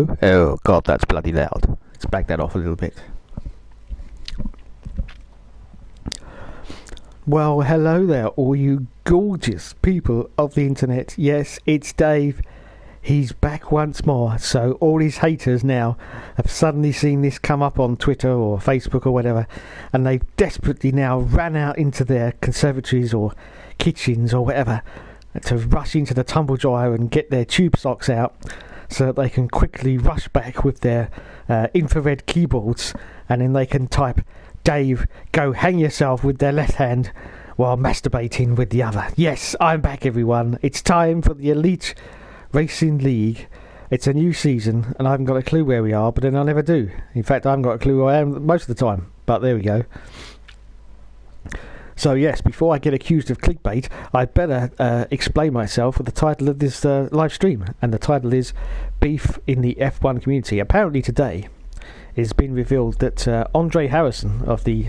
Hello? Oh god, that's bloody loud. Let's back that off a little bit. Well, hello there, all you gorgeous people of the internet. Yes, it's Dave. He's back once more. So all his haters now have suddenly seen this come up on Twitter or Facebook or whatever, and they've desperately now ran out into their conservatories or kitchens or whatever to rush into the tumble dryer and get their tube socks out so that they can quickly rush back with their infrared keyboards, and then they can type "Dave, go hang yourself" with their left hand while masturbating with the other. Yes, I'm back, everyone. It's time for the Elite Racing League. It's a new season and I haven't got a clue where we are, but then I never do. In fact, I haven't got a clue where I am most of the time, but there we go. So yes, before I get accused of clickbait, I'd better explain myself with the title of this live stream, and the title is Beef in the F1 Community. Apparently today it's been revealed that Andre Harrison of the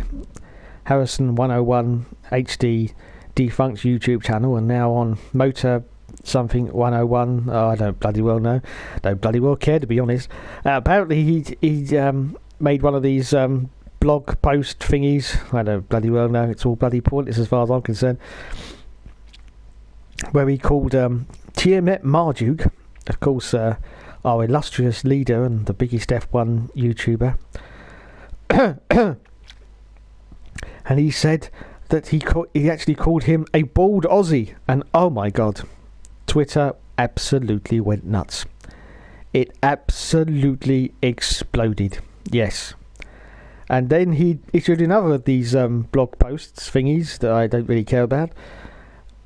Harrison 101 HD defunct YouTube channel, and now on Motor something 101, I don't bloody well know, don't bloody well care, to be honest. Apparently he made one of these blog post thingies, I don't bloody well know, it's all bloody pointless as far as I'm concerned, where he called Tiamat Marduk, of course our illustrious leader and the biggest F1 YouTuber, and he said that he actually called him a bald Aussie, and oh my god, Twitter absolutely went nuts. It absolutely exploded. Yes. And then he issued another of these blog posts thingies that I don't really care about,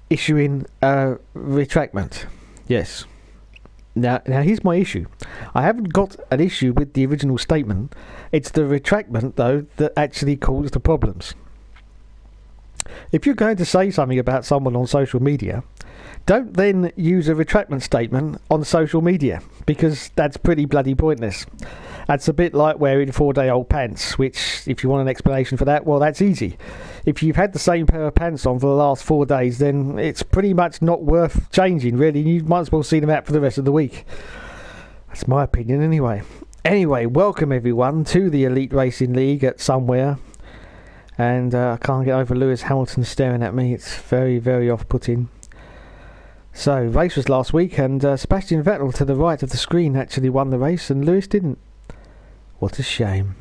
issuing a retractment. Yes. Now here's my issue. I haven't got an issue with the original statement. It's the retractment, though, that actually caused the problems. If you're going to say something about someone on social media, don't then use a retractment statement on social media, because that's pretty bloody pointless. That's a bit like wearing 4-day-old pants, which, if you want an explanation for that, well, that's easy. If you've had the same pair of pants on for the last 4 days, then it's pretty much not worth changing, really. You might as well see them out for the rest of the week. That's my opinion, anyway. Anyway, welcome, everyone, to the Elite Racing League at somewhere. And I can't get over Lewis Hamilton staring at me. It's very, very off-putting. So, race was last week, and Sebastian Vettel to the right of the screen actually won the race, and Lewis didn't. What a shame.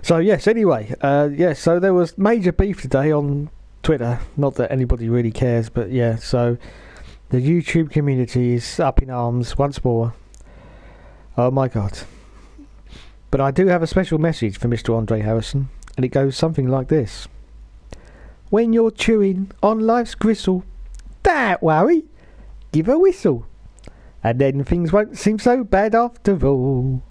So, yes, anyway, so there was major beef today on Twitter. Not that anybody really cares, but yeah, so the YouTube community is up in arms once more. Oh my god. But I do have a special message for Mr. Andre Harrison, and it goes something like this. When you're chewing on life's gristle, don't worry, give a whistle, and then things won't seem so bad after all.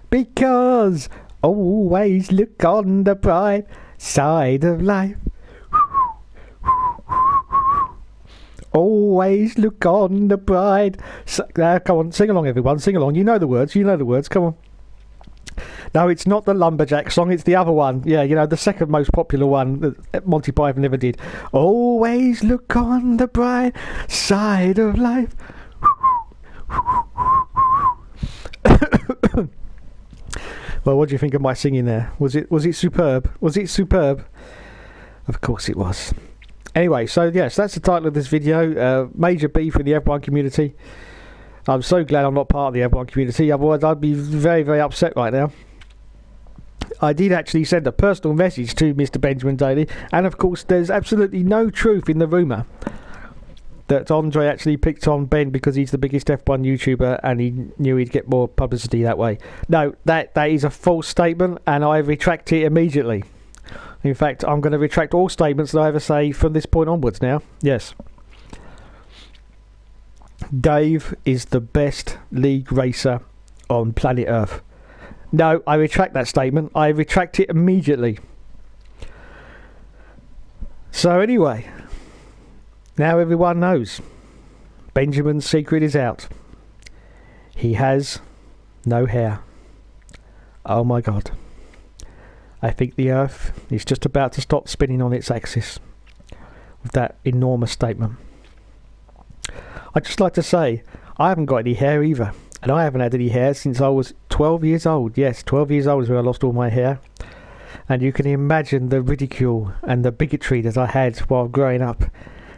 Because always look on the bright side of life. Always look on the bright side. Come on, sing along, everyone, sing along. You know the words, come on. No, it's not the Lumberjack song, it's the other one. Yeah, you know, the second most popular one that Monty Python never did. Always look on the bright side of life. Well, what do you think of my singing there? Was it superb? Was it superb? Of course it was. Anyway, so yes, that's the title of this video. Major beef in the F1 community. I'm so glad I'm not part of the F1 community, otherwise I'd be very, very upset right now. I did actually send a personal message to Mr. Benjamin Daly, and of course there's absolutely no truth in the rumour that Andre actually picked on Ben because he's the biggest F1 YouTuber and he knew he'd get more publicity that way. No, that is a false statement, and I retract it immediately. In fact, I'm going to retract all statements that I ever say from this point onwards now. Yes. Dave is the best league racer on planet Earth. No, I retract that statement. I retract it immediately. So anyway, now everyone knows. Benjamin's secret is out. He has no hair. Oh my god. I think the Earth is just about to stop spinning on its axis with that enormous statement. I'd just like to say, I haven't got any hair either. And I haven't had any hair since I was 12 years old. Yes, 12 years old is when I lost all my hair. And you can imagine the ridicule and the bigotry that I had while growing up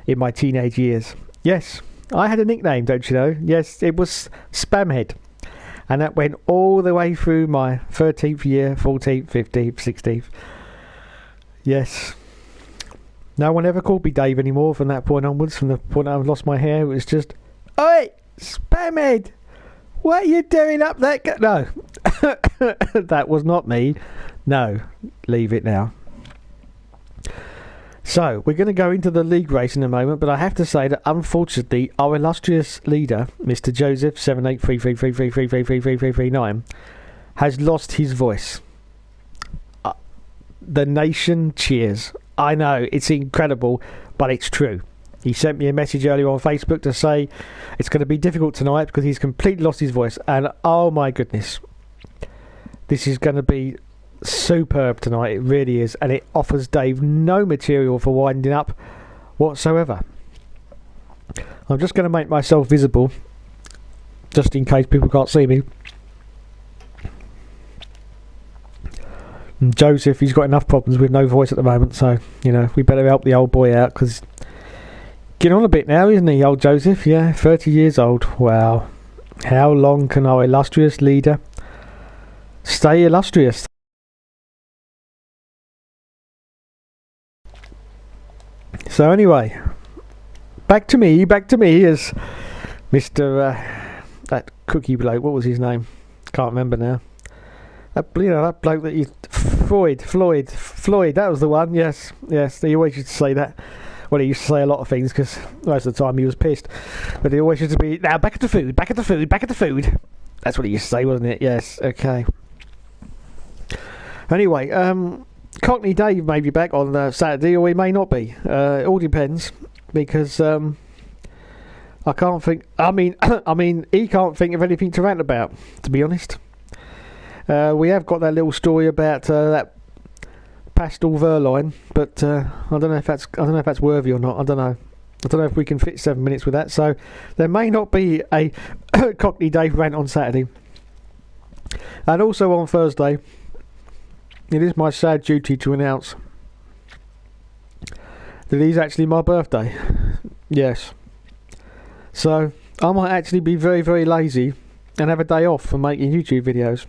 in my teenage years. Yes, I had a nickname, don't you know? Yes, it was Spamhead. And that went all the way through my 13th year, 14th, 15th, 16th. Yes. No one ever called me Dave anymore from that point onwards. From the point I lost my hair, it was just, "Oi, Spamhead! What are you doing up there?" No, that was not me. No, leave it now. So, we're going to go into the league race in a moment, but I have to say that unfortunately, our illustrious leader, Mr. Joseph 783333333339, has lost his voice. The nation cheers. I know, it's incredible, but it's true. He sent me a message earlier on Facebook to say it's going to be difficult tonight because he's completely lost his voice. And oh my goodness, this is going to be superb tonight. It really is. And it offers Dave no material for winding up whatsoever. I'm just going to make myself visible just in case people can't see me. And Joseph, he's got enough problems with no voice at the moment, so you know we better help the old boy out because getting on a bit now, isn't he, old Joseph? Yeah, 30 years old. Wow. How long can our illustrious leader stay illustrious? So anyway, back to me as Mr. That cookie bloke. What was his name? Can't remember now. That bloke that you... Floyd. That was the one. Yes. He always used to say that. Well, he used to say a lot of things because most of the time he was pissed. But he always used to be, "Now back at the food. That's what he used to say, wasn't it? Yes. Okay. Anyway, Cockney Dave may be back on Saturday, or he may not be. It all depends because I can't think. I mean, he can't think of anything to rant about. To be honest, we have got that little story about that Pastel Verline, but I don't know if that's worthy or not. I don't know if we can fit 7 minutes with that. So there may not be a Cockney Dave rant on Saturday, and also on Thursday. It is my sad duty to announce that it is actually my birthday. Yes. So I might actually be very, very lazy and have a day off from making YouTube videos.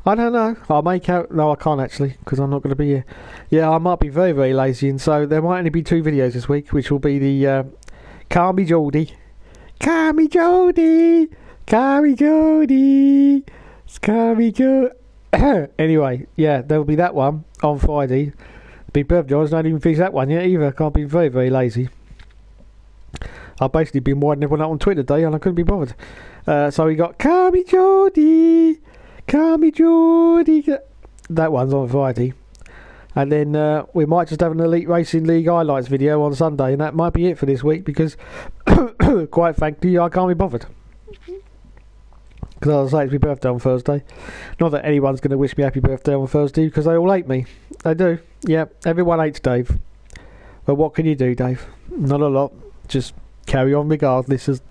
I don't know. I'll make out... No, I can't actually, because I'm not going to be here. Yeah, I might be very, very lazy, and so there might only be 2 videos this week, which will be the Carmy Geordie. Anyway, yeah, there will be that one on Friday. Big birthday. I don't even finish that one yet either. Can't be very, very lazy. I've basically been winding everyone up on Twitter today and I couldn't be bothered. So we got Carmy Geordie. That one's on Friday. And then we might just have an Elite Racing League highlights video on Sunday, and that might be it for this week because, quite frankly, I can't be bothered. Because I'll say it's my birthday on Thursday. Not that anyone's going to wish me happy birthday on Thursday because they all hate me. They do. Yeah, everyone hates Dave. But what can you do, Dave? Not a lot. Just carry on regardless, as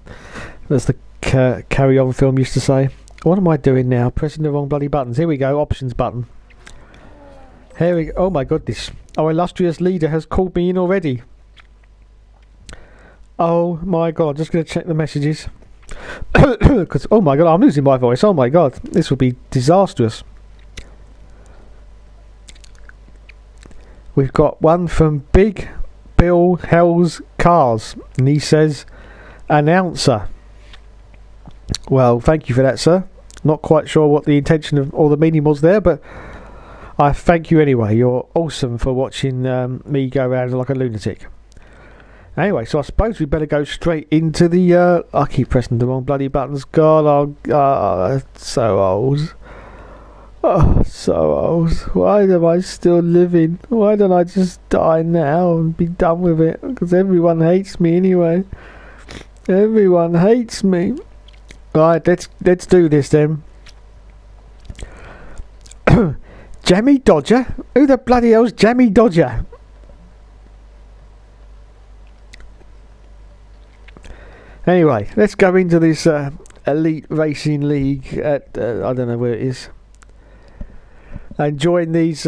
the Carry On film used to say. What am I doing now? Pressing the wrong bloody buttons. Here we go. Options button. Here we go. Oh my goodness. Our illustrious leader has called me in already. Oh my god. Just going to check the messages. Because, oh my god, I'm losing my voice. Oh my god, this will be disastrous. We've got one from Big Bill Hell's Cars, and he says, "Announcer." Well, thank you for that, sir. Not quite sure what the intention of or the meaning was there, but I thank you anyway. You're awesome for watching me go around like a lunatic. Anyway, so I suppose we better go straight into the... I keep pressing the wrong bloody buttons. God, I'm so old. Oh, so old. Why am I still living? Why don't I just die now and be done with it? Because everyone hates me anyway. Everyone hates me. Right, let's do this then. Jammy Dodger? Who the bloody hell's Jammy Dodger? Anyway, let's go into this Elite Racing League at I don't know where it is, and join these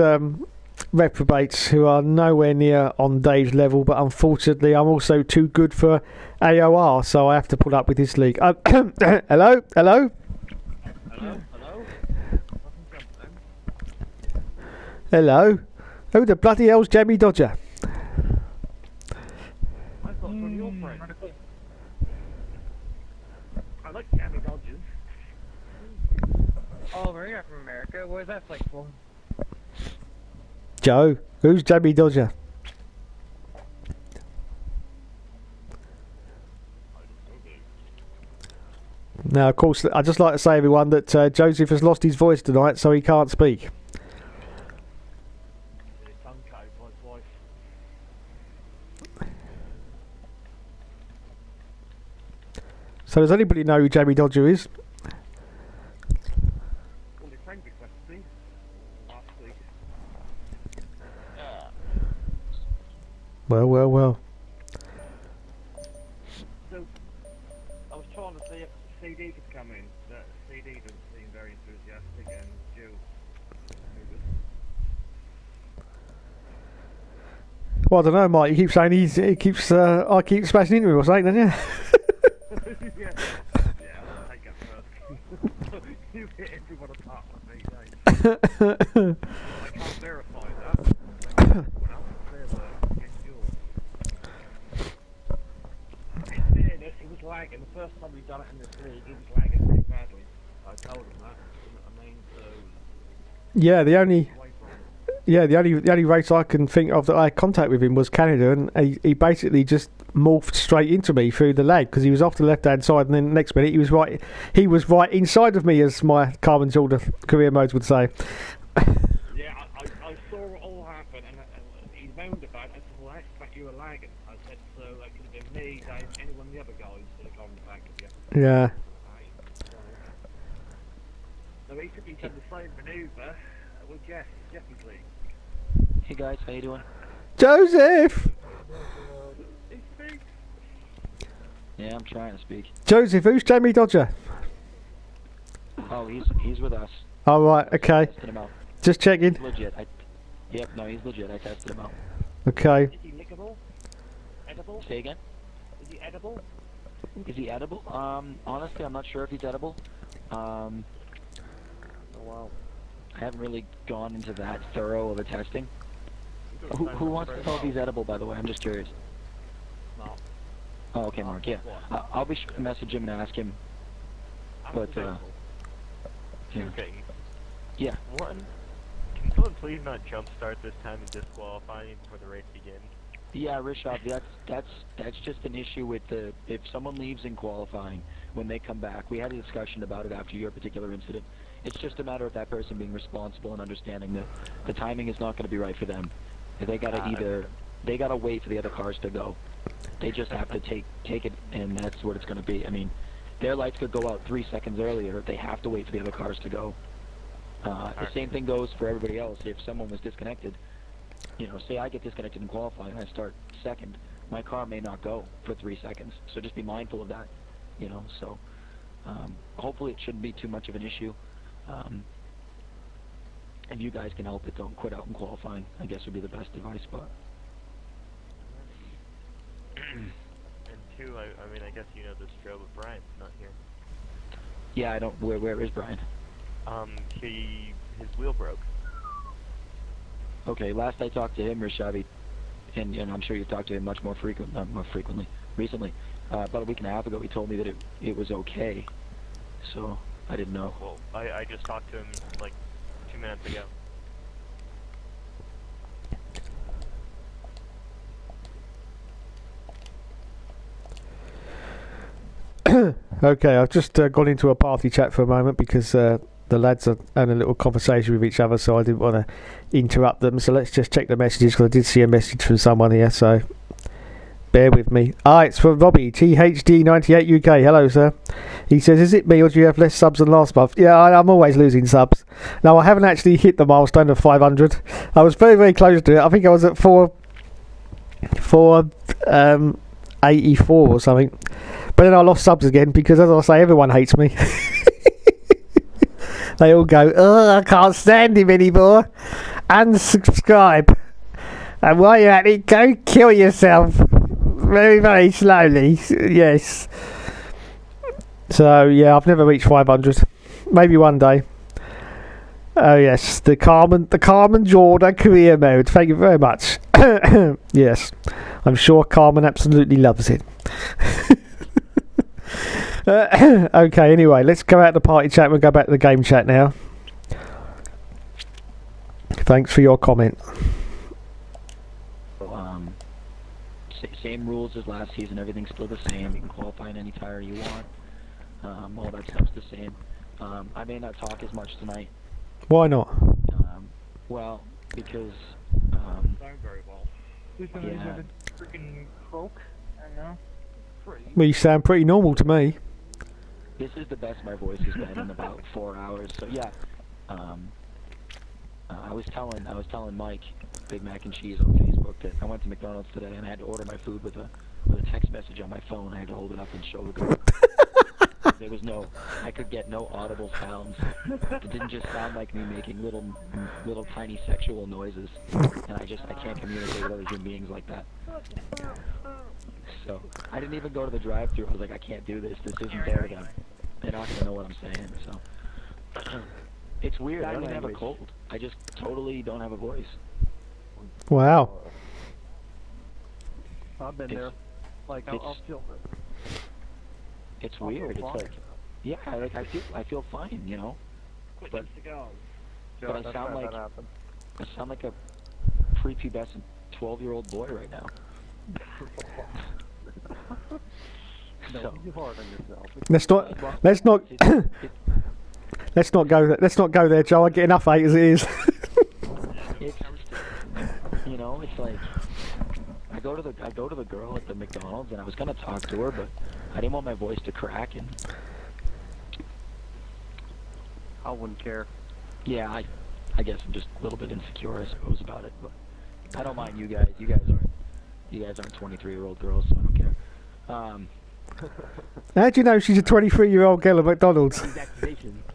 reprobates who are nowhere near on Dave's level. But unfortunately, I'm also too good for AOR, so I have to put up with this league. Hello. Hello. Who the bloody hell's Jamie Dodger? I thought it was your friend. I like Jamie Dodgers. Oh, Maria from America. Where's that flight for? Joe. Who's Jamie Dodger? Now, of course, I'd just like to say, everyone, that Joseph has lost his voice tonight, so he can't speak. So does anybody know who Jamie Dodger is? Well, your friend requested me last week. Well. So, I was trying to see if CD could come in. The CD doesn't seem very enthusiastic, and Jill. Well, I don't know, Mike. You keep saying I keep smashing into him or something, don't you? Yeah, I'll take that first. You hit everyone apart with me, don't you? I can't verify that. Everyone else is their work against yours. In fairness, he was lagging. The first time we've done it in this league, he was lagging pretty badly. I told him that. I mean, so... Yeah, the only race I can think of that I had contact with him was Canada, and he basically just morphed straight into me through the lag because he was off the left hand side, and then the next minute he was right inside of me, as my Carbon Jordan career modes would say. Yeah, I saw it all happen, and he moaned about it. I said, well, I expect you were lagging. I said, so that could have been me, Dave, any one of the other guys that have gone back with you. Yeah. So he said the same manoeuvre with Jeffy, please. Hey guys, how you doing? Joseph! He speaks. Yeah, I'm trying to speak. Joseph, who's Jamie Dodger? Oh, he's with us. Oh, right, okay. Tested him out. Just checking. He's legit. Yep, no, he's legit. I tested him out. Okay. Is he lickable? Edible? Say again? Is he edible? Is he edible? Honestly, I'm not sure if he's edible. Oh, wow. I haven't really gone into that thorough of a testing. Who wants to know if he's edible, by the way? I'm just curious. No. Oh, okay, Mark, yeah. I'll be sure to message him and ask him. But, yeah. Okay. Yeah. One, can someone please not jumpstart this time and disqualify me before the race begins? Yeah, Rishab, that's just an issue with if someone leaves in qualifying, when they come back, we had a discussion about it after your particular incident. It's just a matter of that person being responsible and understanding that the timing is not going to be right for them. They gotta wait for the other cars to go. They just have to take it, and that's what it's going to be. I mean, their lights could go out 3 seconds earlier. They have to wait for the other cars to go. The same thing goes for everybody else. If someone was disconnected, say I get disconnected in qualifying and I start second, my car may not go for 3 seconds. So just be mindful of that. So hopefully it shouldn't be too much of an issue. If you guys can help it, don't quit out in qualifying, I guess would be the best advice. But And two, I mean, I guess you know the strobe, but Brian's not here. yeah, I don't. Where is Brian? His wheel broke. Okay, last I talked to him, Rishavi, and I'm sure you've talked to him much more frequently, recently. About a week and a half ago, he told me that it was okay. So I didn't know. Well, I just talked to him like 2 minutes ago. Okay, I've just gone into a party chat for a moment because the lads are having a little conversation with each other, so I didn't want to interrupt them. So let's just check the messages, because I did see a message from someone here, so bear with me. It's from Robbie, THD98 UK. Hello, sir. He says, is it me, or do you have less subs than last month? Yeah, I'm always losing subs. No, I haven't actually hit the milestone of 500. I was very, very close to it. I think I was at 484 or something. But then I lost subs again because, as I say, everyone hates me. They all go, oh, I can't stand him anymore. Unsubscribe. And while you're at it, go kill yourself. Very, very slowly. Yes. So, yeah, I've never reached 500. Maybe one day. Oh, yes. The Carmen Jordan career mode. Thank you very much. Yes. I'm sure Carmen absolutely loves it. Okay, anyway, let's go out the party chat. We'll go back to the game chat now. Thanks for your comment. Same rules as last season. Everything's still the same. You can qualify in any tire you want. All that stuff's the same. I may not talk as much tonight. Why not? Well, because Going very well. Who's gonna Yeah. use a freaking croak? I don't know. Well, you sound pretty normal to me. this is the best my voice has been in about 4 hours. So yeah, I was telling Mike, Big Mac and Cheese on Facebook, that I went to McDonald's today and I had to order my food with a text message on my phone. I had to hold it up and show the girl. There was I could get no audible sounds. It didn't just sound like me making little tiny sexual noises. And I can't communicate with other human beings like that. So, I didn't even go to the drive-thru. I was like, I can't do this. This isn't fair to them. They're not going to know what I'm saying, so. It's weird. I don't even have a cold. I just totally don't have a voice. Wow. I've been there. Like, I'll feel it. It's weird. It's like, yeah, I feel fine, you know. Quick, But- to go. But I sound like a prepubescent 12-year-old boy right now. So, Be hard on yourself. Let's not go there, Joe. I get enough hate as it is. it's, you know, it's like I go to the girl at the McDonald's and I was gonna talk to her, but I didn't want my voice to crack, and I wouldn't care. yeah, I guess I'm just a little bit insecure, I suppose, about it, but I don't mind you guys. You guys aren't 23-year-old girls, so I don't care. How do you know she's a 23-year-old girl at McDonald's?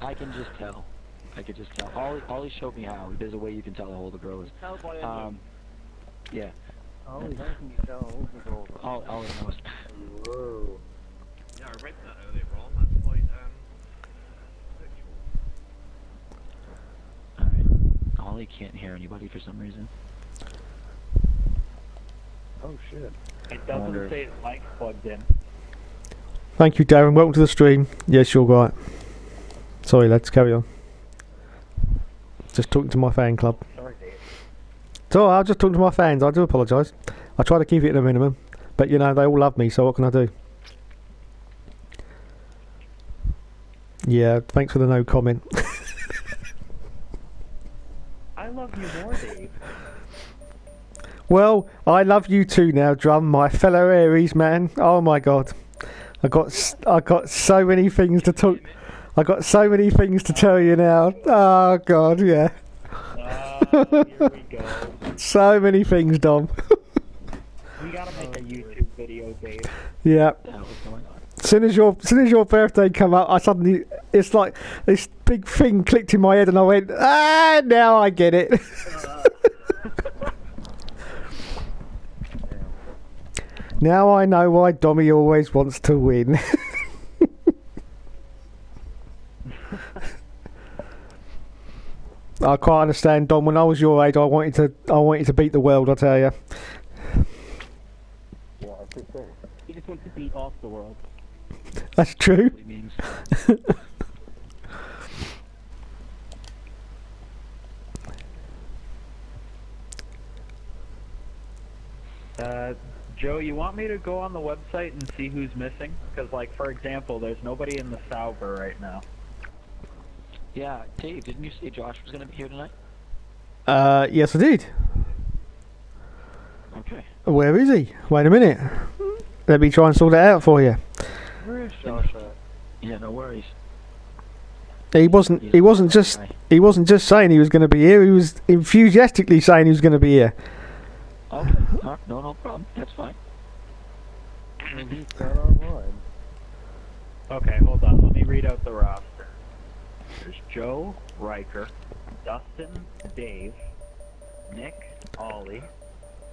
I can just tell. Ollie showed me how. There's a way you can tell how old a girl is. Tell by a Yeah. Oh, how can you tell who's old? Ollie knows. Whoa. Yeah, I read that earlier on. That's quite sexual. Alright. Ollie can't hear anybody for some reason. Oh shit. It I doesn't wonder- say the mic's plugged in. Thank you, Darren. Welcome to the stream. Yes, you're right. Sorry, lads. Carry on. Just talking to my fan club. Sorry, Dave. So I was just talking to my fans. I do apologise. I try to keep it at a minimum, but you know they all love me. So what can I do? Yeah. Thanks for the no comment. I love you more, Dave. Well, I love you too now, Drum, my fellow Aries man. Oh my God, I got so many things to talk. I got so many things to tell you now. Oh God, yeah. Here we go. So many things, Dom. We gotta make a YouTube video, Dave. Yeah. What the hell is going on? Soon as your birthday come up, it's like this big thing clicked in my head, and I went, now I get it. Now I know why Dommy always wants to win. I quite understand, Dom. When I was your age, I wanted to beat the world. I tell you. Yeah, I think so. He just wants to beat off the world. That's true. What he means. Joe, you want me to go on the website and see who's missing? Because, like, for example, there's nobody in the Sauber right now. Yeah, Dave, didn't you say Josh was gonna be here tonight? Yes, I did. Okay. Where is he? Wait a minute. Let me try and sort it out for you. Where is Josh at? Yeah, no worries. He wasn't just saying he was going to be here. He was enthusiastically saying he was going to be here. Okay. No problem. That's fine. He's not online. Okay, hold on. Let me read out the roster. There's Joe, Riker, Dustin, Dave, Nick, Ollie,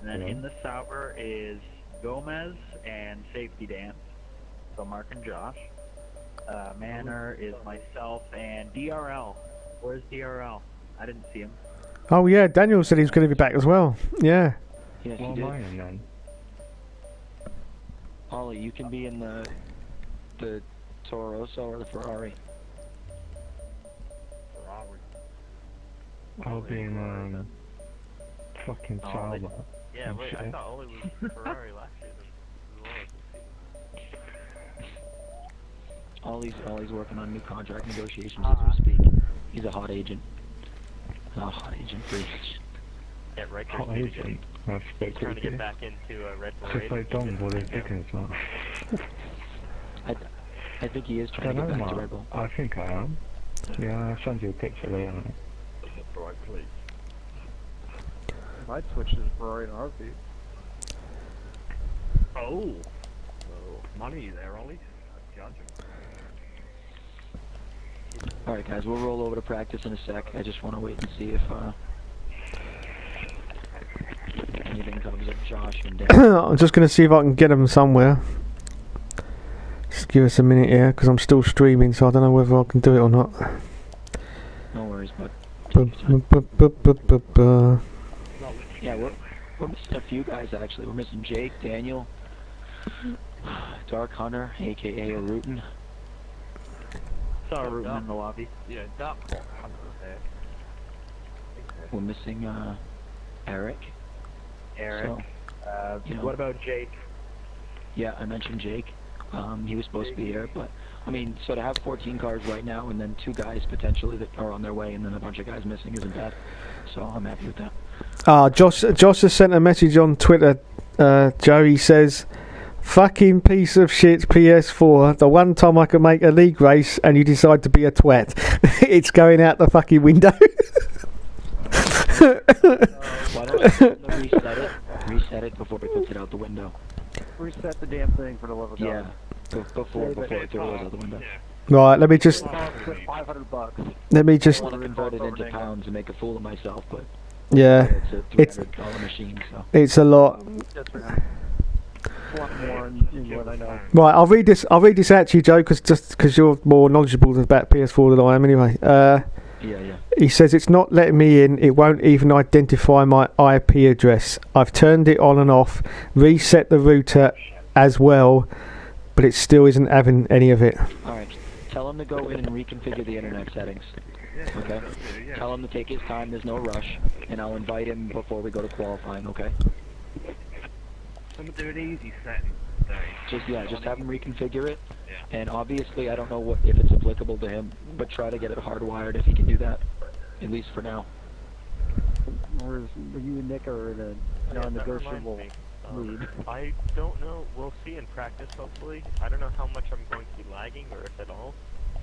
and then in the Sauber is Gomez and Safety Dance. So Mark and Josh. Manor is myself and DRL. Where's DRL? I didn't see him. Oh yeah, Daniel said he was going to be back as well. Yeah. Yes, Well, you did. mine then. Ollie, you can be in the Toro Rosso or the Ferrari. Ferrari. I'll be in fucking Oh, Sauber. Yeah, wait, I shit. thought Oli was Ferrari last year as well as this season. Ollie's working on new contract negotiations as we speak. He's a hot agent. Hot agent, free agent. Yeah, right Hot there's agent. That's He's trying to get basically back into Red Bull just like Racing. Don Bullet Dickens, man. I think he is I trying to know, get back to man. Red Bull. I think I am. Yeah, I'll send you a picture later. Right, please. I'd switch to the Ferrari in a heartbeat. Oh. Money there, Ollie. Judge him. Alright guys, we'll roll over to practice in a sec. I just want to wait and see if anything comes of Josh and Dan. I'm just going to see if I can get them somewhere. Just give us a minute here, because I'm still streaming, so I don't know whether I can do it or not. No worries, but yeah, we're missing a few guys actually. We're missing Jake, Daniel, Dark Hunter, aka Arutin. Saw Ruben in the lobby. Yeah, Dark Hunter there. We're missing Eric. Eric. So, you know, What about Jake? yeah, I mentioned Jake. He was supposed to be here, but I mean, so to have 14 cars right now and then 2 guys potentially that are on their way and then a bunch of guys missing isn't bad. So I'm happy with that. Josh has sent a message on Twitter. Joe, he says, "Fucking piece of shit PS4. The one time I can make a league race and you decide to be a twat. It's going out the fucking window." Why don't you reset it before it puts it out the window? Reset the damn thing for the love of Yeah, God. before it throws out the window. Right, let me just $500. I want to convert it into pounds and make a fool of myself, but yeah, it's a $300 machine, so. it's a lot. That's right. A lot more in England, I know. Right, I'll read this out to you, Joe, because you're more knowledgeable about PS4 than I am anyway. Yeah. He says it's not letting me in. It won't even identify my IP address. I've turned it on and off, reset the router as well, but it still isn't having any of it. Alright, tell him to go in and reconfigure the internet settings. Okay? Tell him to take his time, there's no rush, and I'll invite him before we go to qualifying, okay? Someone do an easy setting. Just have him reconfigure it. And obviously, I don't know if it's applicable to him, but try to get it hardwired if he can do that, at least for now. Or you and Nick are in a non-negotiable lead. I don't know. We'll see in practice, hopefully. I don't know how much I'm going to be lagging, or if at all.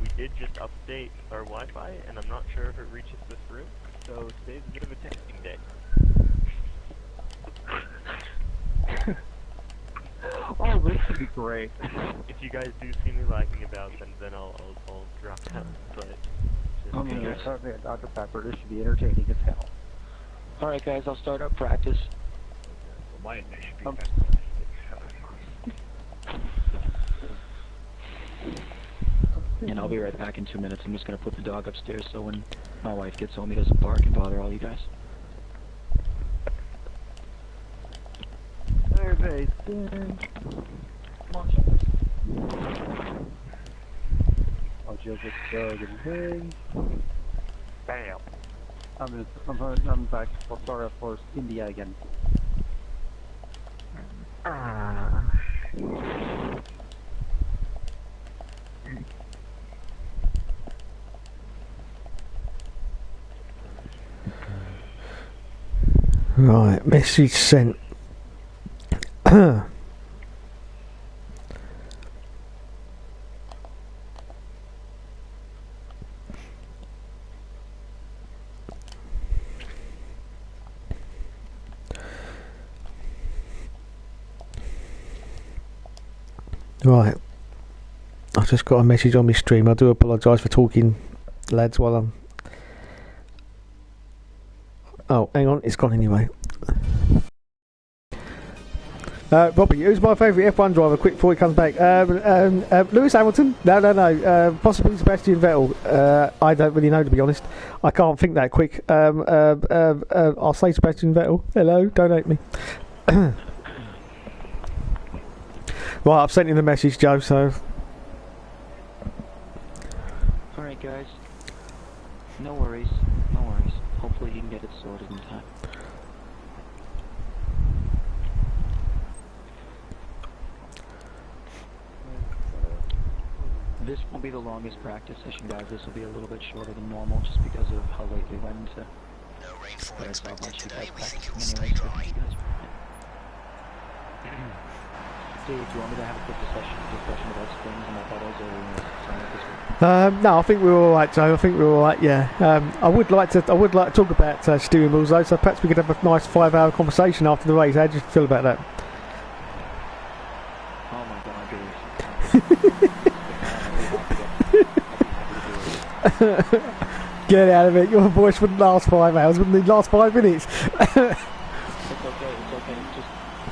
We did just update our Wi-Fi, and I'm not sure if it reaches this room, so today's a bit of a testing day. Oh, this would be great. If you guys do see me lagging about, then I'll drop down, but... Okay, Yeah, guys. start me a Dr. Pepper. This should be entertaining as hell. Alright, guys, I'll start up practice. Well, my internet should be And I'll be right back in 2 minutes. I'm just going to put the dog upstairs so when my wife gets home, he doesn't bark and bother all you guys. Survey. I'll just Doug and thing. Bam. I'm back. I'll start off first. India again. Right, message sent. Right, I I've just got a message on my stream. I do apologise for talking, lads, while I'm... Oh, hang on, it's gone anyway. Robbie, who's my favourite F1 driver? Quick before he comes back. Lewis Hamilton? No. Possibly Sebastian Vettel. I don't really know, to be honest. I can't think that quick. I'll say Sebastian Vettel. Hello, don't hate me. Right, I've sent you the message, Joe, so... Alright, guys. No worries. Hopefully you can get it sorted in time. This won't be the longest practice session, guys. This will be a little bit shorter than normal, just because of how late we went into. No rainfall But I expected thought today. I should We think it will practice stay anyway, so dry. you guys. Dave, do you want me to have a quick discussion about springs and methods, or sign up this week? No, I think we're all right, Joe. I think we're all right. Yeah. I would like to talk about steering wheels, though. So perhaps we could have a nice 5-hour conversation after the race. How do you feel about that? Oh my god, Dave. Get out of it. Your voice wouldn't last 5 hours. Wouldn't it last 5 minutes? It's okay. It's just,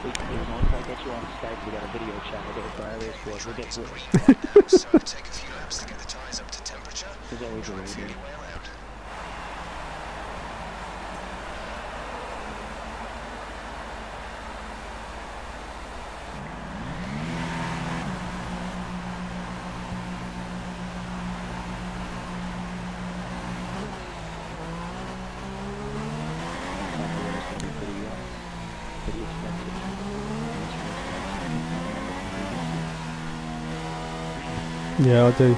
as long as I get you on Skype, we got a video chat. I'll get it for our race board. We'll get through it. So take a few laps to get the tyres up to temperature. There's always a way to Feel do it. your way around. Yeah, I do.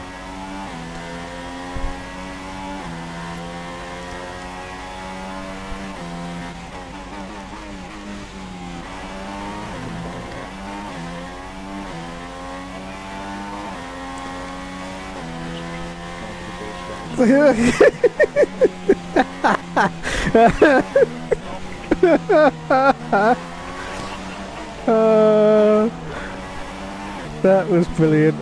That was brilliant.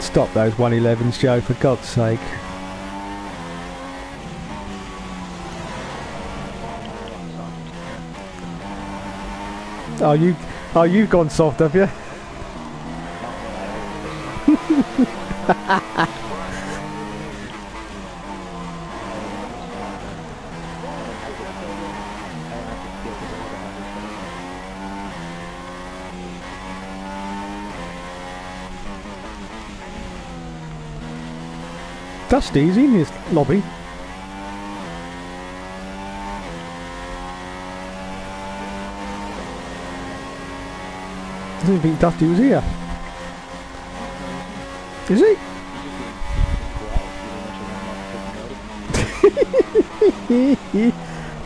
Stop those 111s, Joe, for God's sake. Oh, you've gone soft, have you? Dusty's in his lobby. I didn't think Dusty was here. Is he?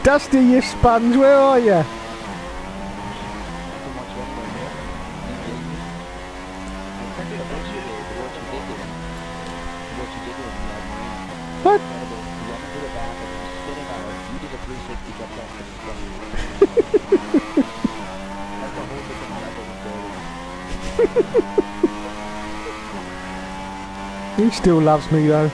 Dusty, you sponge, where are you? What? He still loves me though.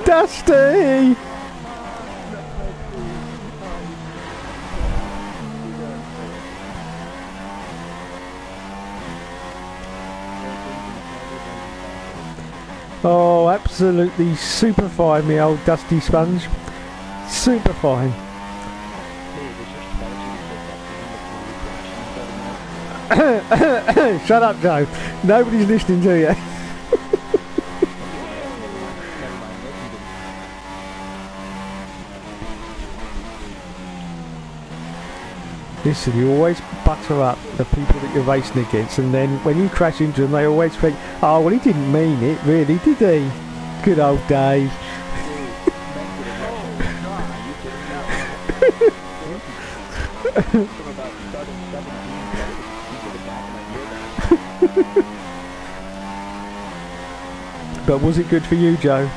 Dusty! Oh, absolutely super fine, me old Dusty Sponge. Super fine. Shut up, Joe. Nobody's listening to you. Listen, you always butter up the people that you're racing against, and then when you crash into them, they always think, oh, well, he didn't mean it, really, did he? Good old Dave. But was it good for you, Joe?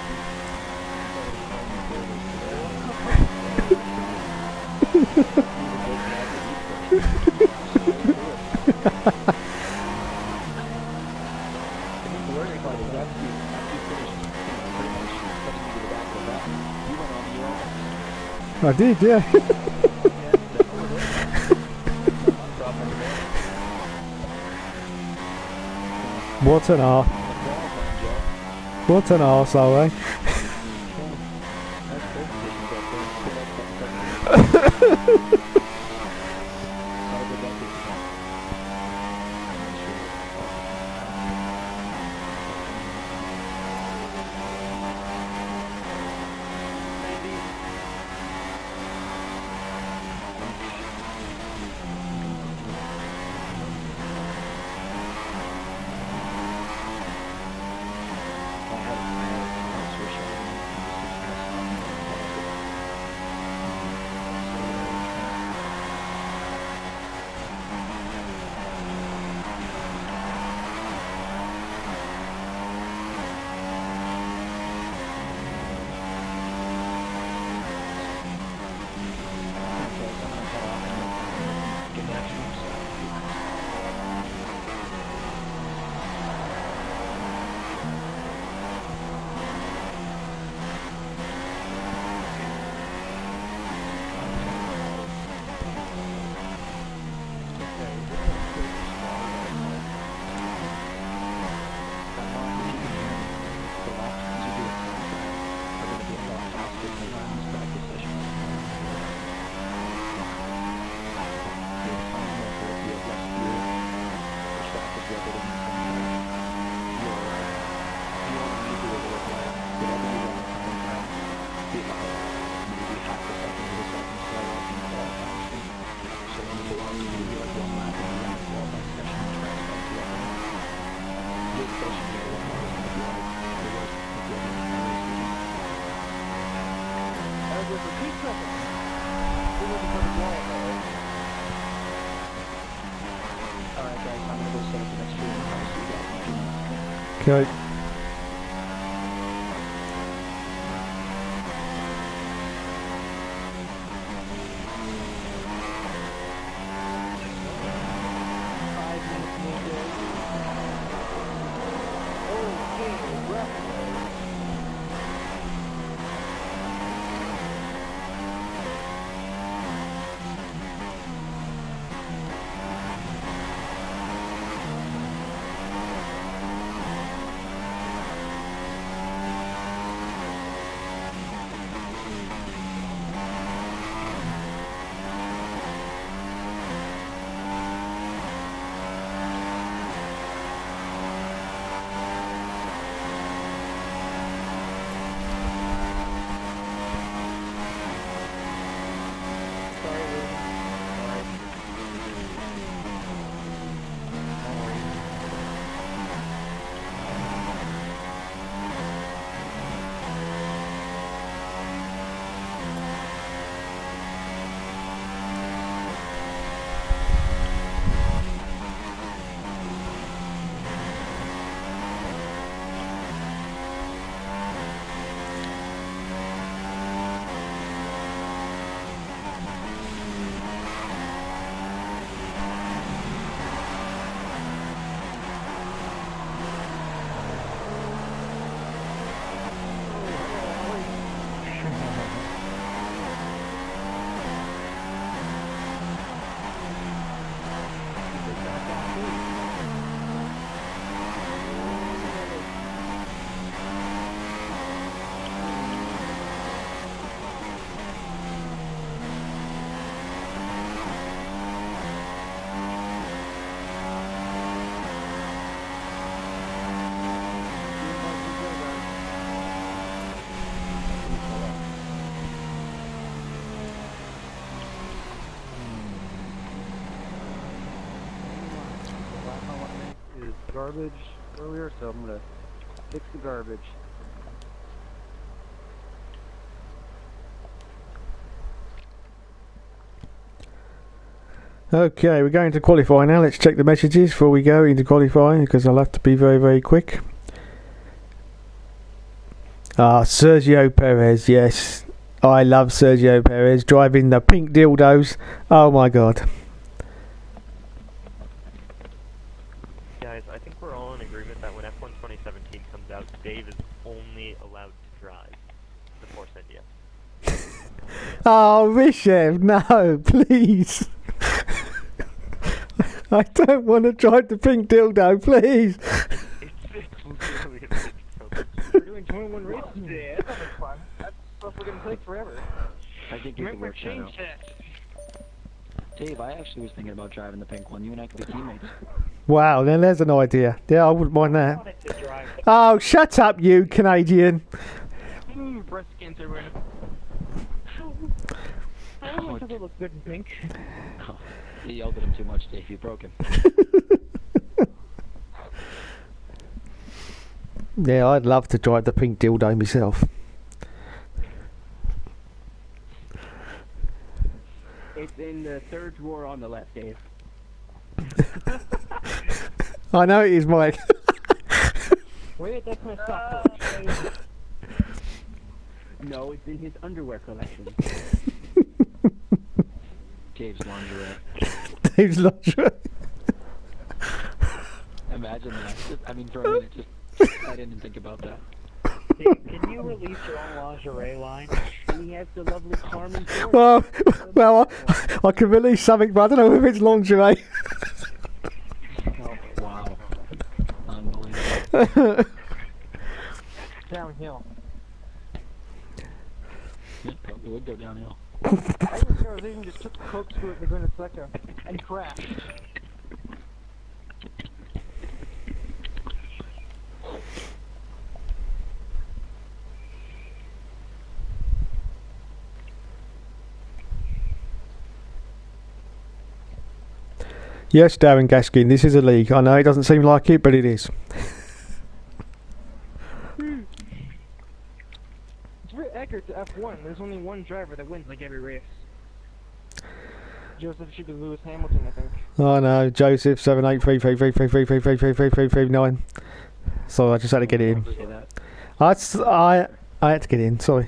I did, yeah. What an arse. What an arsehole, eh? Okay. garbage earlier, so I'm gonna fix the garbage. Okay, we're going to qualify now. Let's check the messages before we go into qualifying, because I'll have to be very, very quick. Sergio Perez, yes. I love Sergio Perez driving the pink dildos. Oh my god. Guys, I think we're all in agreement that when F1 2017 comes out, Dave is only allowed to drive the Force India. Oh, Rishev, no, please. I don't want to drive the pink dildo, please. It's really a big joke. We're doing 21 races today. That's not fun. That's stuff we're gonna play forever. I think you could Remember, work that change out. that. Dave, I actually was thinking about driving the pink one. You and I could be teammates. Wow, then there's an idea. Yeah, I wouldn't mind I that. wanted to drive. Oh, shut up, you Canadian. Breast cancer. We're I don't know if it looks good in pink. Oh, you yelled at him too much, Dave. You broke him. Yeah, I'd love to drive the pink dildo myself. It's in the third drawer on the left, Dave. I know it is, Mike. Wait, that's my sock. No, it's in his underwear collection. Dave's lingerie. Dave's lingerie. Imagine that. I mean, for a minute, just I didn't think about that. Can you release your own lingerie line? And he has the lovely Carmen Force. Well, I can release something, but I don't know if it's lingerie. Oh, wow. Unbelievable. Downhill. It probably would go downhill. I was sure they even just took the corkscrew at the Gwyneth Secker and crashed. Yes, Darren Gaskin, this is a league. I know it doesn't seem like it, but it is. It's very accurate to F1. There's only one driver that wins like every race. Joseph should be Lewis Hamilton, I think. I know, Joseph 78333333333339. So I just had to get it in. Say that. I had to get in. Sorry.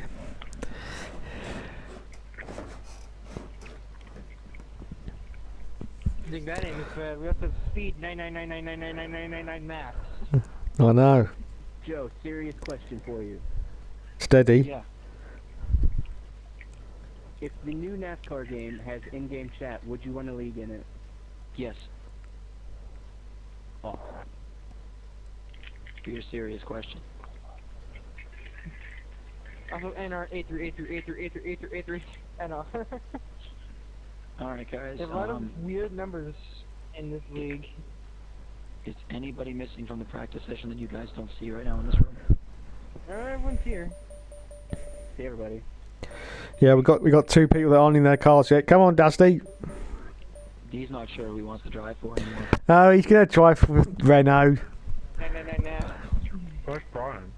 I think that aim is bad. We have to speed 999999999 max. I know. Joe, serious question for you. Steady. Yeah. If the new NASCAR game has in-game chat, would you want a league in it? Yes. Oh. For your serious question. Also, NR 838383838383 and Alright, guys. There's a lot of weird numbers in this league. Is anybody missing from the practice session that you guys don't see right now in this room? Everyone's here. See everybody. Yeah, we got two people that aren't in their cars yet. Come on, Dusty. He's not sure who he wants to drive for anymore. Oh, he's going to drive with Renault. Nah. Where's Brian?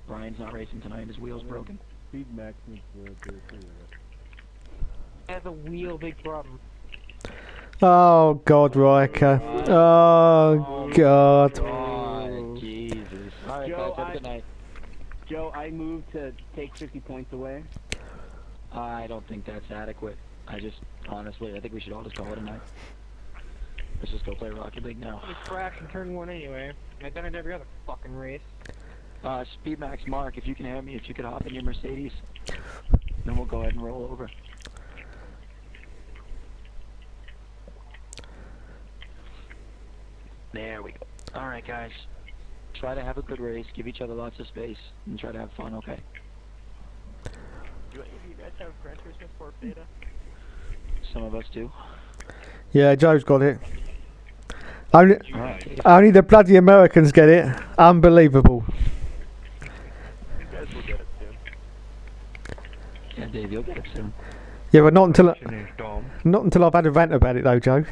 Brian's not racing tonight. His wheel's broken. Speed Max needs to Has a wheel big problem. Oh, God, Riker. Oh, God. Oh, Jesus. Alright, Joe, guys, have a good night. Joe, I moved to take 50 points away. I don't think that's adequate. Honestly, I think we should all just call it a night. Let's just go play Rocket League now. We crashed in turn 1 anyway. I've done it every other fucking race. Speedmax Mark, if you can hear me, if you could hop in your Mercedes, then we'll go ahead and roll over. There we go. Alright, guys. Try to have a good race, give each other lots of space, and try to have fun, okay? Do any of you guys have Gran Turismo Sport Beta? Some of us do. Yeah, Joe's got it. Only, Alright. only the bloody Americans get it. Unbelievable. You guys will get it soon. Yeah, Dave, you'll get it soon. Yeah, but not until Dom. I've had a rant about it, though, Joe.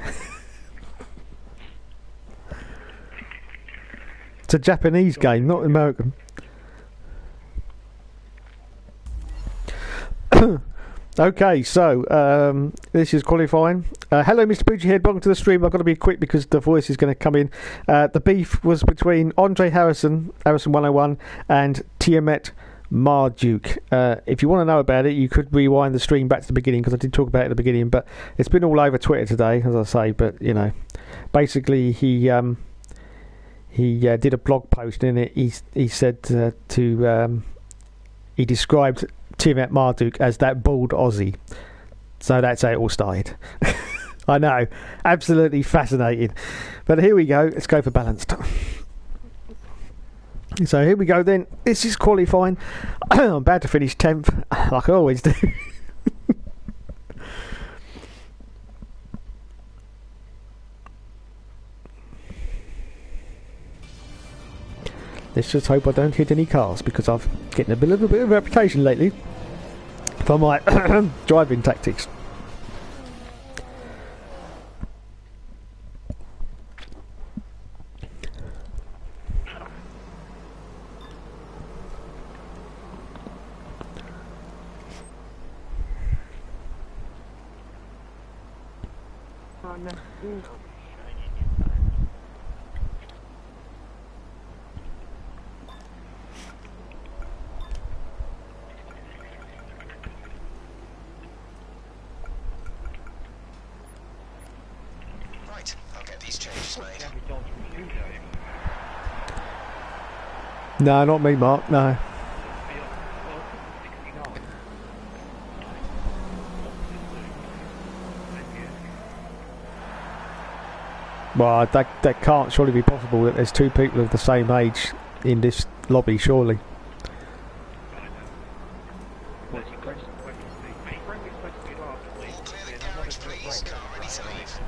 It's a Japanese game, not American. Okay, so this is qualifying. Hello, Mr. Poochie Head. Welcome to the stream. I've got to be quick because the voice is going to come in. The beef was between Andre Harrison 101, and Tiamat Marduk. If you want to know about it, you could rewind the stream back to the beginning because I did talk about it at the beginning. But it's been all over Twitter today, as I say. But you know, basically he did a blog post in it. He said he described Tiamat Marduk as that bald Aussie. So that's how it all started. I know, absolutely fascinating. But here we go. Let's go for balanced. So here we go then. This is qualifying. I'm about to finish 10th, like I always do. Let's just hope I don't hit any cars because I've getting a little bit of reputation lately for my driving tactics. Right, I'll get these changes made. No, not me, Mark. No. Well, that can't surely be possible that there's two people of the same age in this lobby, surely. All clear the garage, please. Car ready to leave.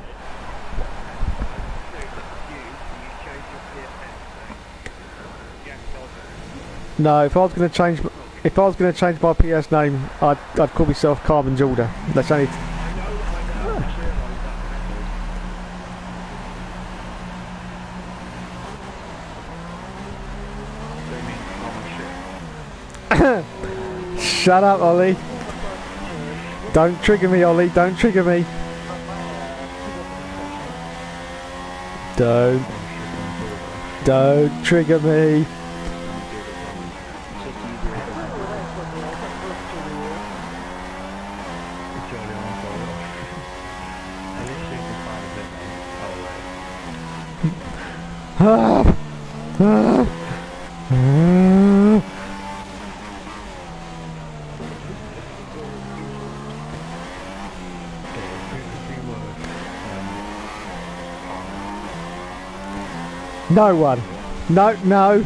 No, if I was going to change my PS name, I'd call myself Carbon Jordan. That's only. Shut up, Ollie. Don't trigger me, Ollie. Don't trigger me. Don't trigger me. No one. No.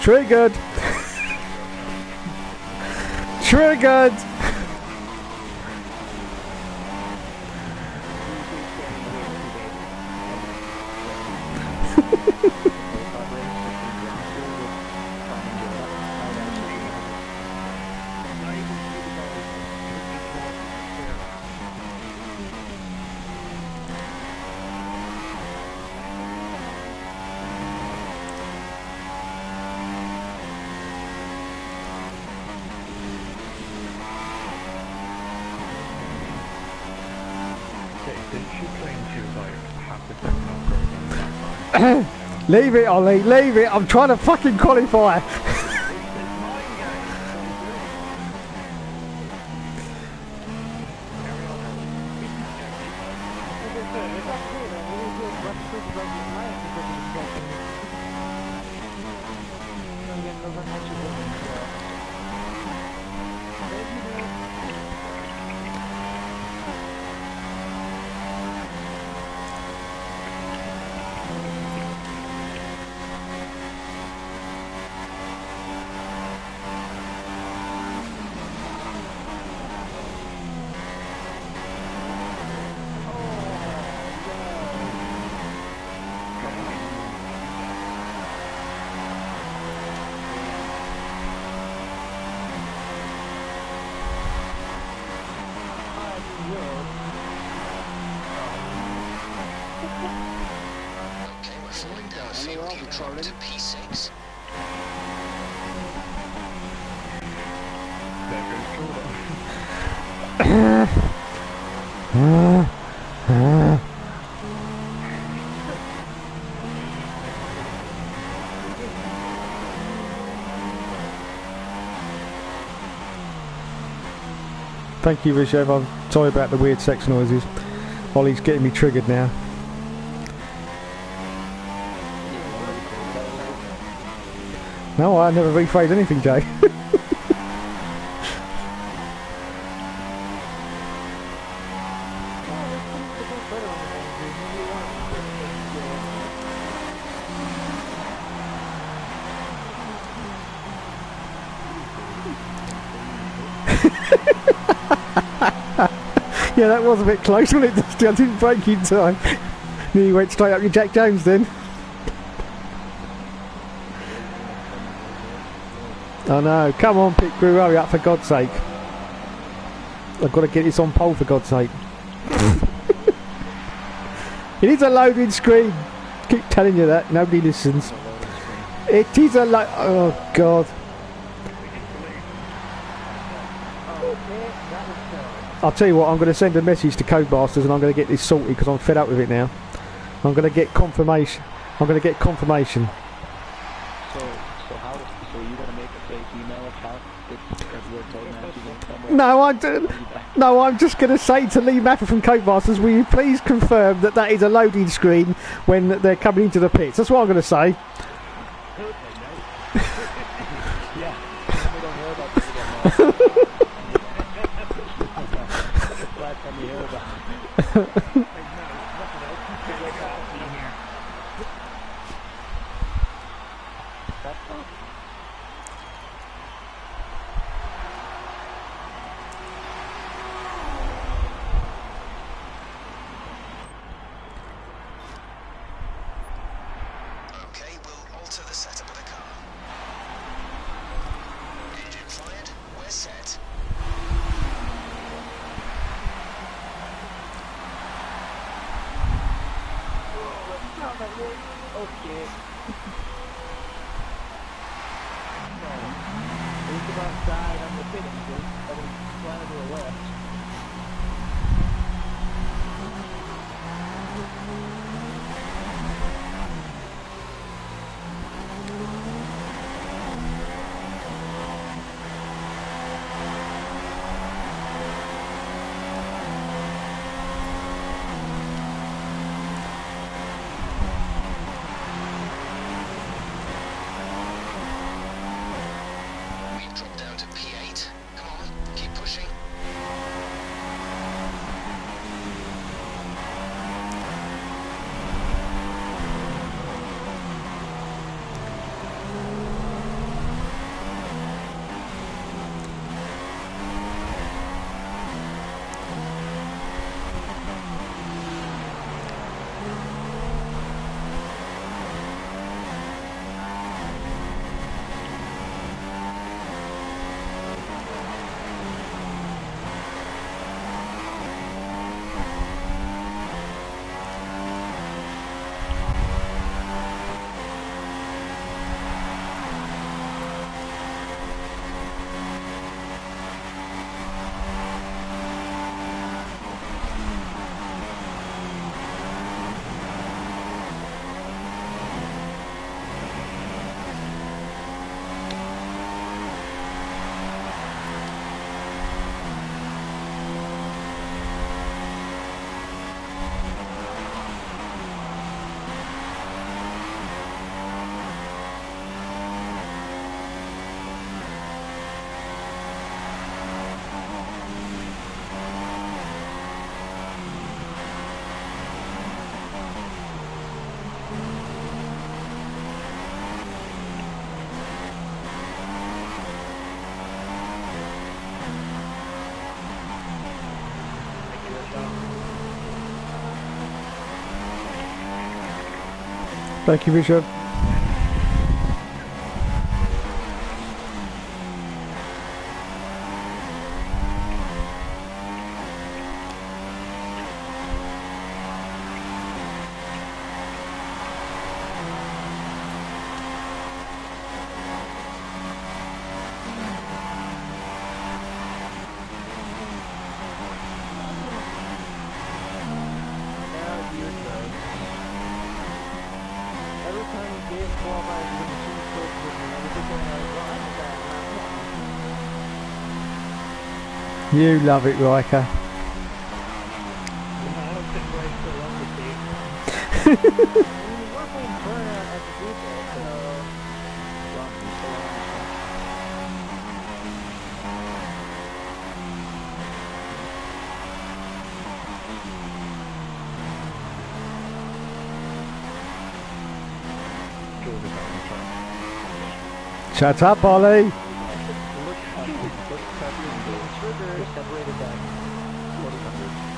Triggered. Triggered. Leave it, Ollie, leave it. I'm trying to fucking qualify. Field, you drop to P6. Thank you, Rishev. I'm sorry about the weird sex noises. Ollie's getting me triggered now. No, I never rephrased anything, Jay. Yeah, that was a bit close, wasn't it, Dusty? I didn't break in time. You went straight up your Jack Jones then. Oh no, come on, Pit Crew, hurry up for God's sake. I've got to get this on pole for God's sake. It is a loading screen. Keep telling you that, nobody listens. It is a oh God. I'll tell you what, I'm going to send a message to Codemasters and I'm going to get this sorted because I'm fed up with it now. I'm going to get confirmation. I'm going to get confirmation. So you're going to make a fake email account as your Codemasters? No, I'm just going to say to Lee Mapper from Codemasters, will you please confirm that that is a loading screen when they're coming into the pits? That's what I'm going to say. Okay, we'll alter the setup of the car. Engine fired, we're set. Okay. Think about side on the pitting, I will fly to the left. We've dropped down to P8. Come on, keep pushing. Thank you, Bishop. You love it, Riker. Shut up, Ollie. Separated by 400.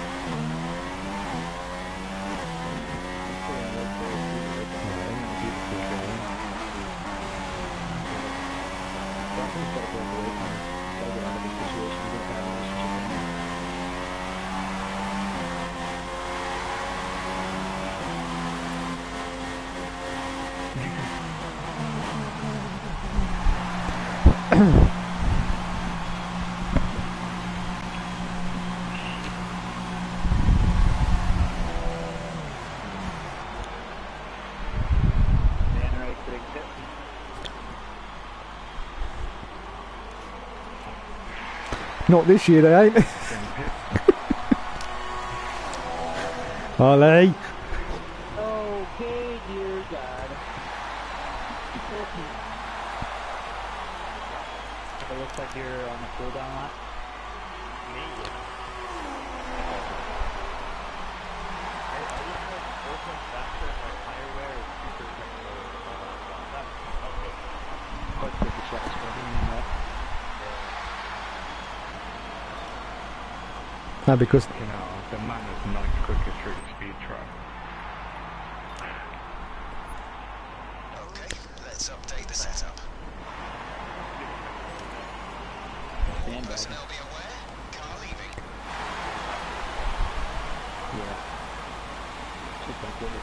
Not this year, they ain't. Ollie. Okay, dear God. It looks like you're on the cooldown lap. Me? I just have 4 points faster and my tire wear is 2% lower. That's okay. Quite good the shots for him, that. No, because You know, the man is ninth quickest through the speed trap. Okay, let's update the setup. Stand back. Personnel be aware, car leaving. Yeah. Just like it.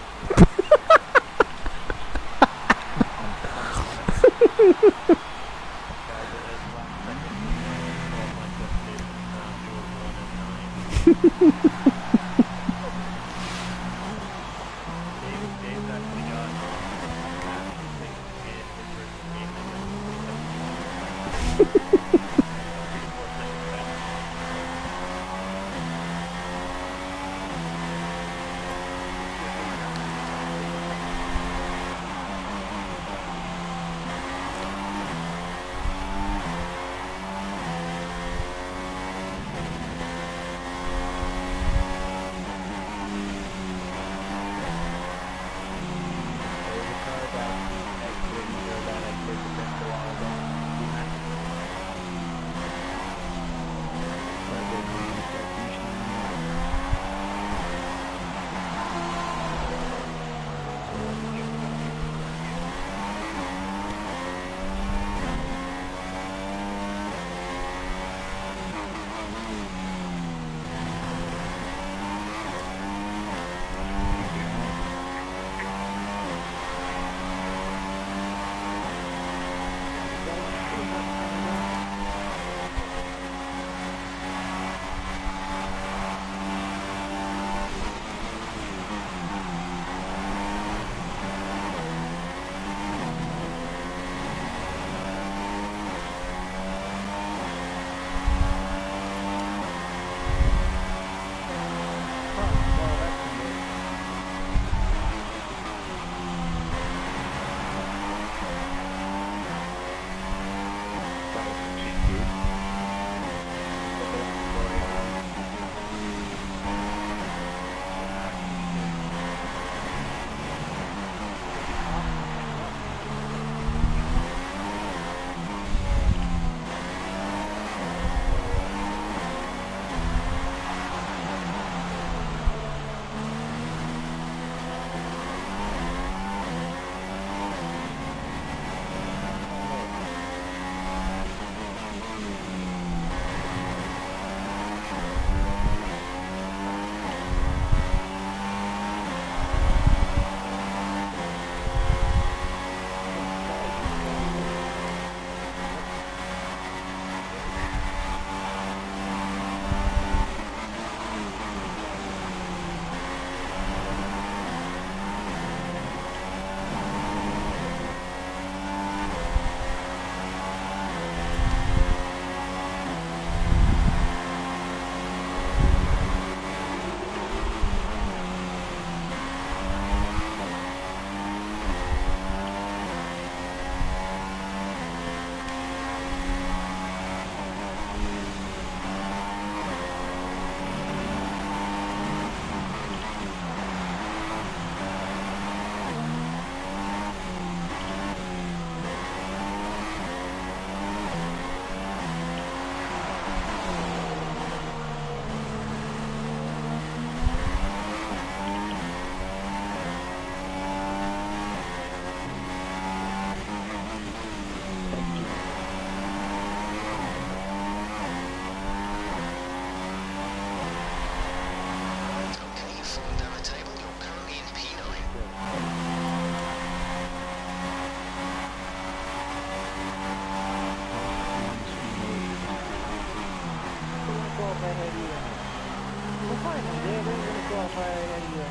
fine. They're going to qualify anyway.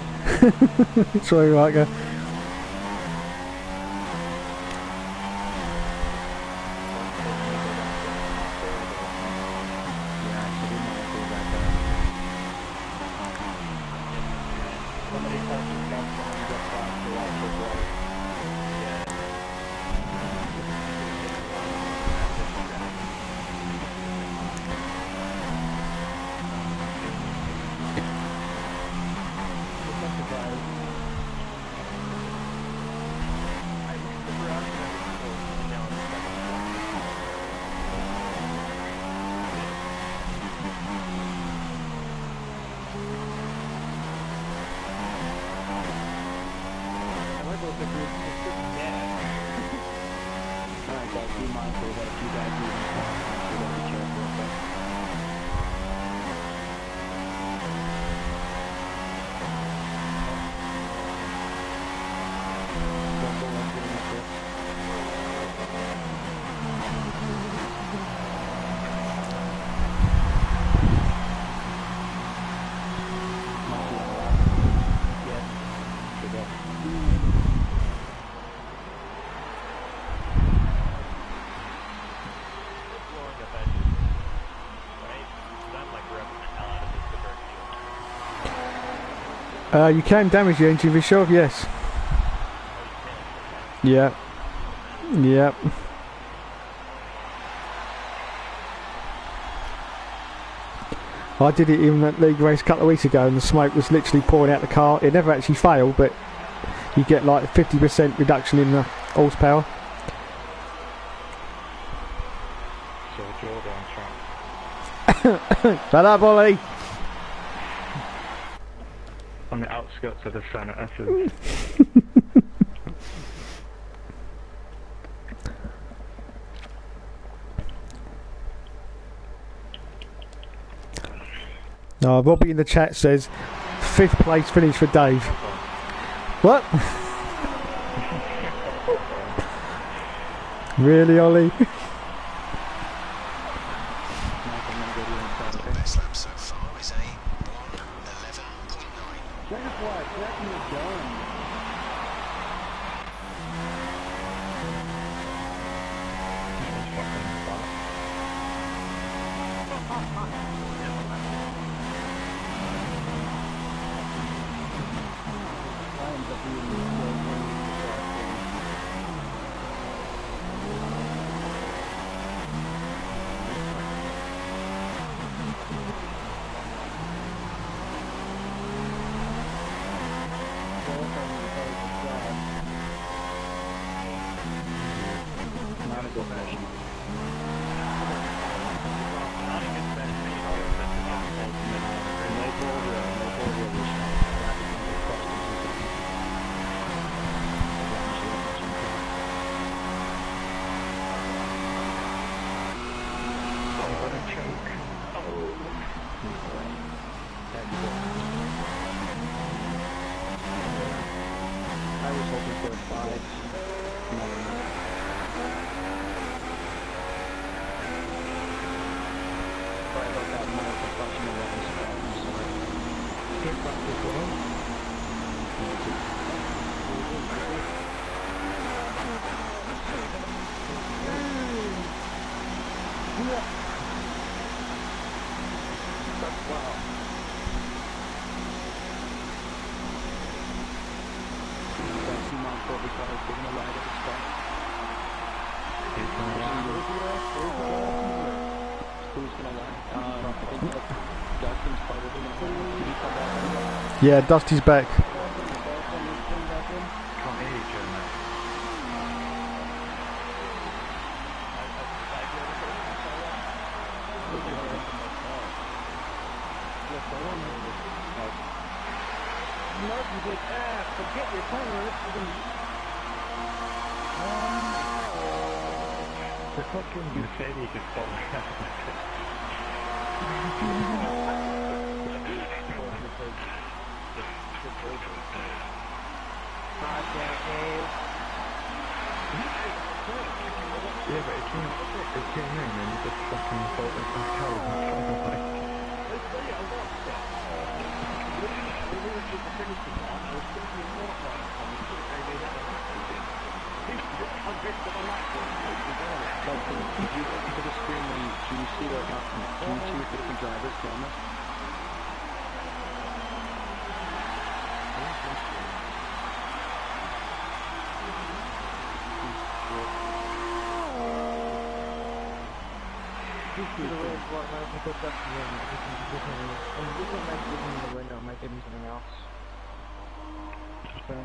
Sorry, Riker. Alright guys, be mindful that if you guys leave in qualifying, so be careful, okay? Don't go left in the pit. Might be on the left. Yeah. Should go. blowing up edges, right? 'Cause I'm like revving the hell out of this divertido. You can damage the engine yourself, yes. Yeah. Yep. I did it in that league race a couple of weeks ago and the smoke was literally pouring out the car. It never actually failed, but you get like 50% reduction in the horsepower. So Jordan track. Shut up, Ollie! On the outskirts of the Senate S's. Robbie in the chat says 5th place finish for Dave. What? Really, Ollie? Best lap so far is a 1:11.9. I was hoping for a 5. Sorry about that, my professional runs. I'm sorry. Who's gonna lie? I think Dustin's probably gonna lie. Did he come back? Yeah, Dusty's back. The fucking Mercedes is falling Yeah, but it came in and just fucking thought it was to the race, what might we put up to win? We can make it in the window, make it something else. Okay.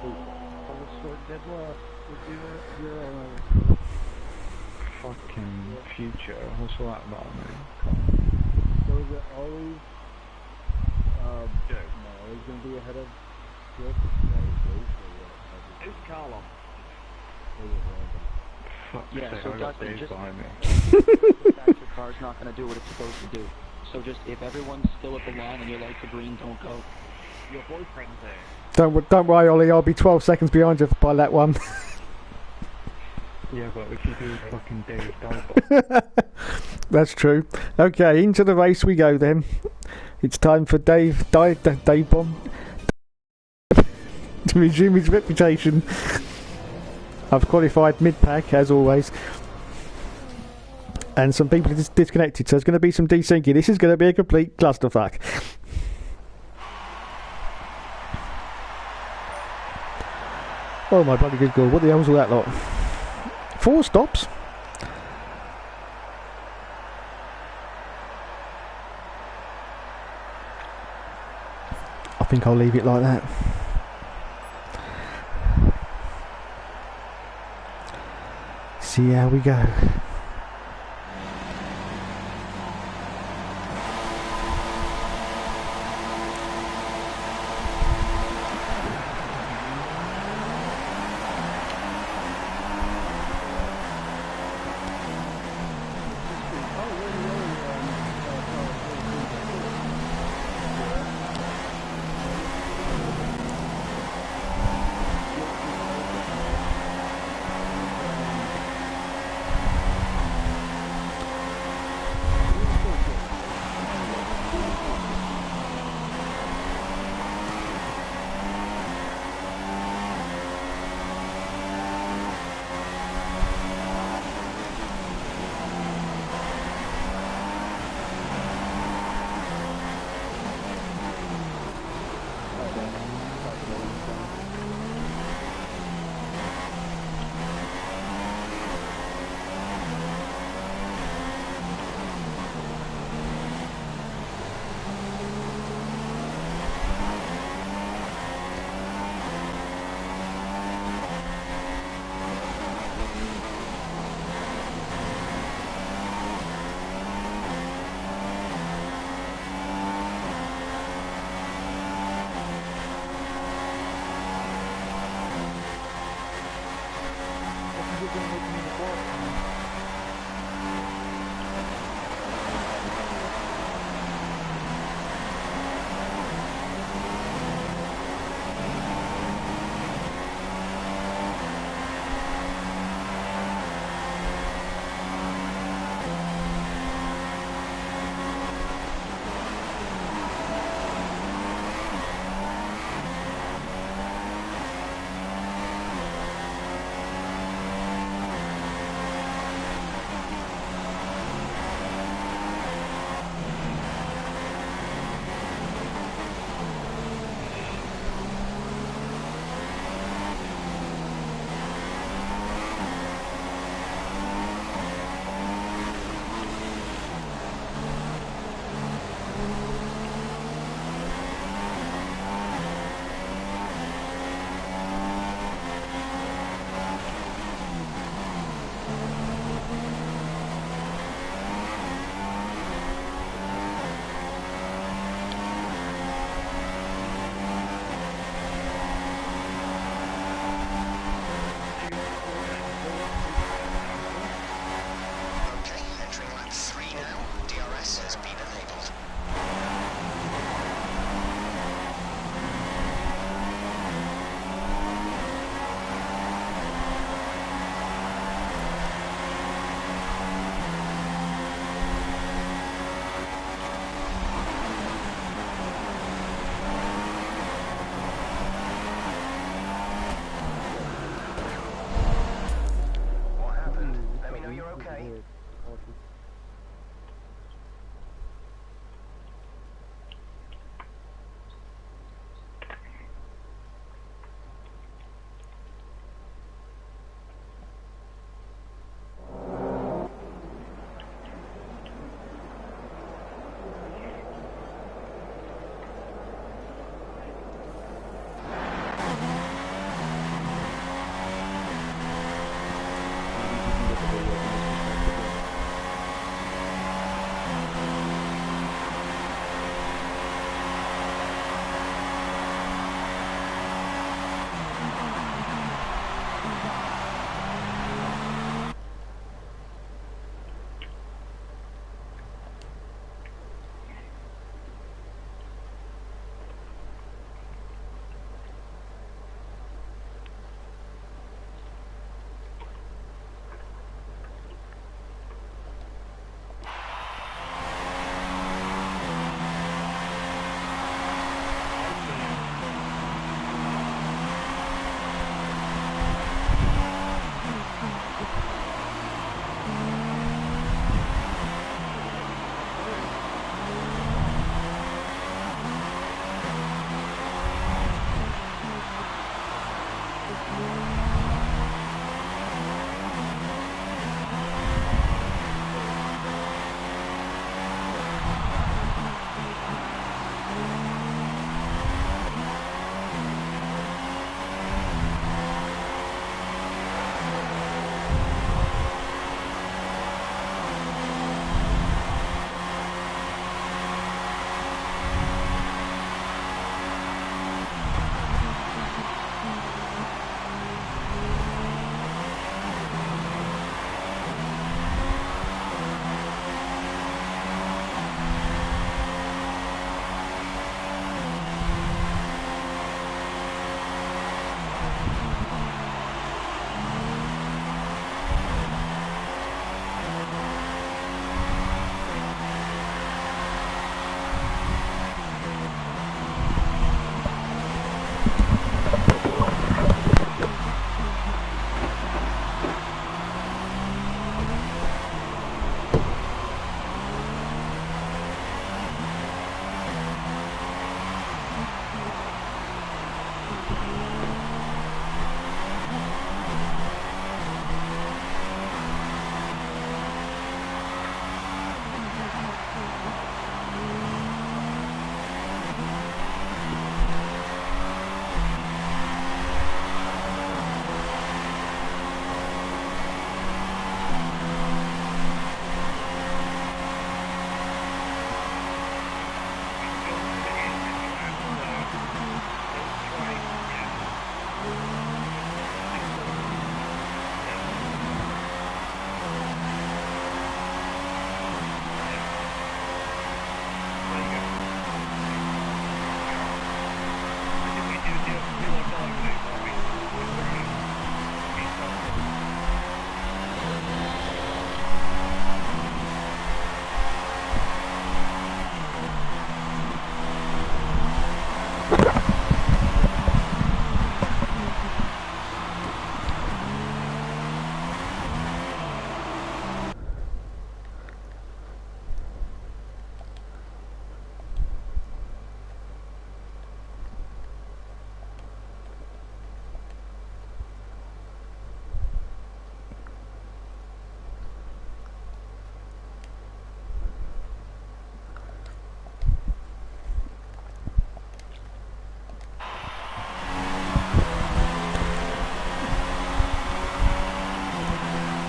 Understood, that was Fucking future. What's all that about, mate? So is it always, no, he's going to be ahead of Jake? Who's Carlos? Fuck's Yeah, sake, so I got Dustin, Dave just behind me. that your car's not going to do what it's supposed to do. So just if everyone's still at the line and your lights are green, don't go. Your boyfriend's there. Don't worry, Ollie. I'll be 12 seconds behind you by that one. Yeah, but if you do fucking Dave Dive, That's true. Okay, into the race we go then. It's time for Dave Bomb to resume his reputation. I've qualified mid-pack as always. And some people are disconnected, so there's going to be some desyncing. This is going to be a complete clusterfuck. Oh my bloody good god, what the hell's all that lot? 4 stops? I think I'll leave it like that. See how we go.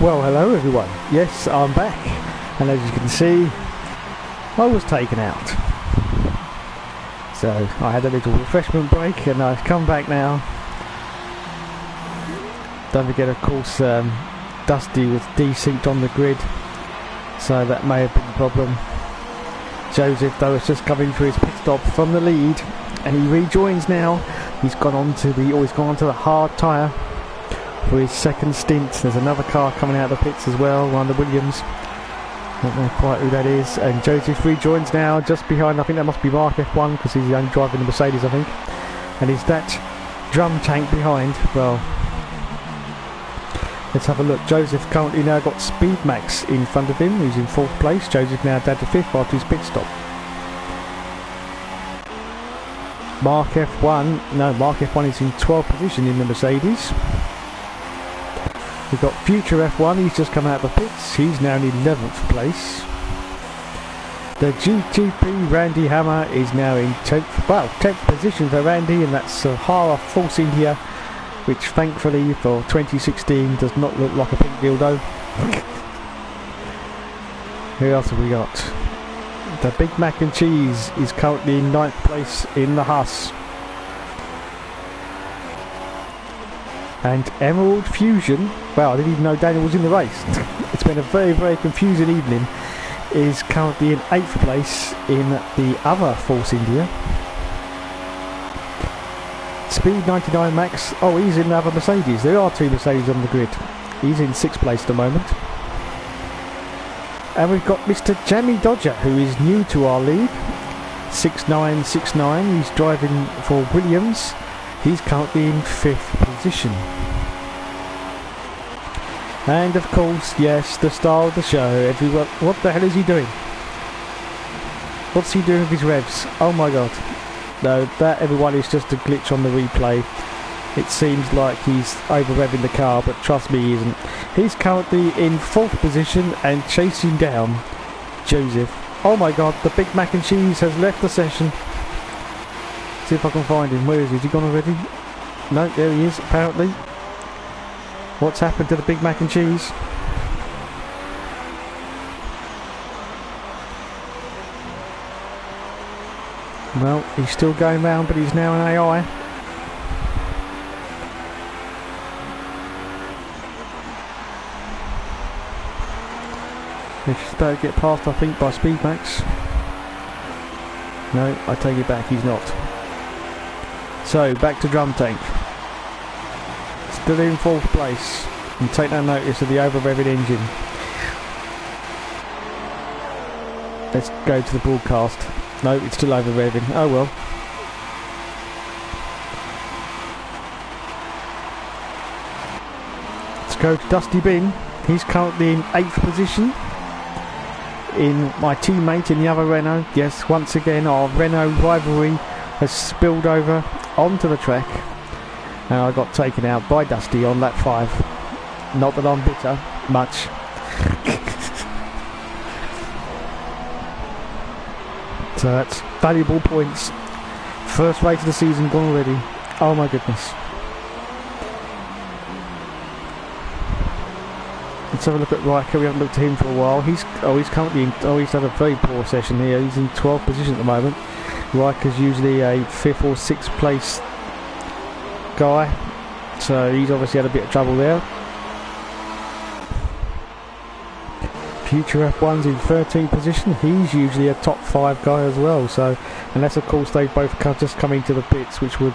Well, hello everyone. Yes, I'm back. And as you can see, I was taken out. So I had a little refreshment break and I've come back now. Don't forget, of course, Dusty was desynced on the grid, so that may have been a problem. Joseph, though, is just coming through his pit stop from the lead, and he rejoins now. He's gone on to the hard tyre for his second stint. There's another car coming out of the pits as well, one of the Williams. Don't know quite who that is. And Joseph rejoins now, just behind. I think that must be Mark F1 because he's the only driving the Mercedes, I think. And is that drum tank behind? Well, let's have a look. Joseph currently now got Speedmax in front of him, who's in 4th place. Joseph now down to 5th after his pit stop. Mark F1 is in 12th position in the Mercedes. We've got Future F1, he's just come out of the pits. He's now in 11th place. The GTP Randy Hammer is now in 10th position for Randy, and that's Sahara Force India, which thankfully for 2016 does not look like a pink dildo. Who else have we got? The Big Mac and Cheese is currently in 9th place in the Haas. And Emerald Fusion, well, I didn't even know Daniel was in the race. It's been a very, very confusing evening. Is currently in 8th place in the other Force India. Speed 99 Max, oh, he's in the other Mercedes. There are 2 Mercedes on the grid. He's in 6th place at the moment. And we've got Mr. Jammy Dodger, who is new to our league. 6969, he's driving for Williams. He's currently in 5th position. And of course, yes, the star of the show, everyone. What the hell is he doing? What's he doing with his revs? Oh my god. No, that, everyone, is just a glitch on the replay. It seems like he's over-revving the car, but trust me, he isn't. He's currently in 4th position and chasing down Joseph. Oh my god, the Big Mac and Cheese has left the session. See if I can find him. Where is he? Has he gone already? No, there he is, apparently. What's happened to the Big Mac and Cheese? Well, he's still going round, but he's now an AI. He's about to get passed, I think, by Speedmax. No, I take it back, he's not. So, back to Drum Tank. Still in 4th place. And take no notice of the over-revving engine. Let's go to the broadcast. No, it's still over-revving. Oh well. Let's go to Dusty Bin. He's currently in 8th position. In my teammate in the other Renault. Yes, once again our Renault rivalry has spilled over onto the track. And I got taken out by Dusty on lap 5. Not that I'm bitter, much. So that's valuable points. First race of the season gone already. Oh my goodness. Let's have a look at Riker. We haven't looked at him for a while. He's currently in, he's had a very poor session here. He's in 12th position at the moment. Riker's usually a 5th or 6th place guy, so he's obviously had a bit of trouble there. Future F1's in 13th position. He's usually a top 5 guy as well, so unless of course they both just come into the pits, which would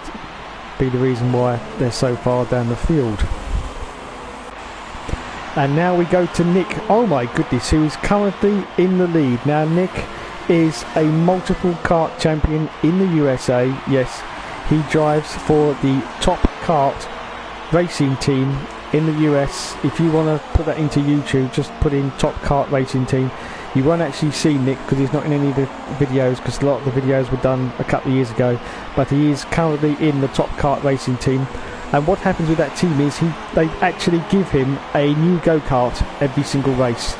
be the reason why they're so far down the field. And now we go to Nick, oh my goodness, who is currently in the lead. Now Nick is a multiple kart champion in the USA. Yes, he drives for the Top Kart racing team in the US. If you want to put that into YouTube, just put in Top Kart racing team. You won't actually see Nick because he's not in any of the videos, because a lot of the videos were done a couple of years ago, but he is currently in the Top Kart racing team. And what happens with that team is they actually give him a new go-kart every single race,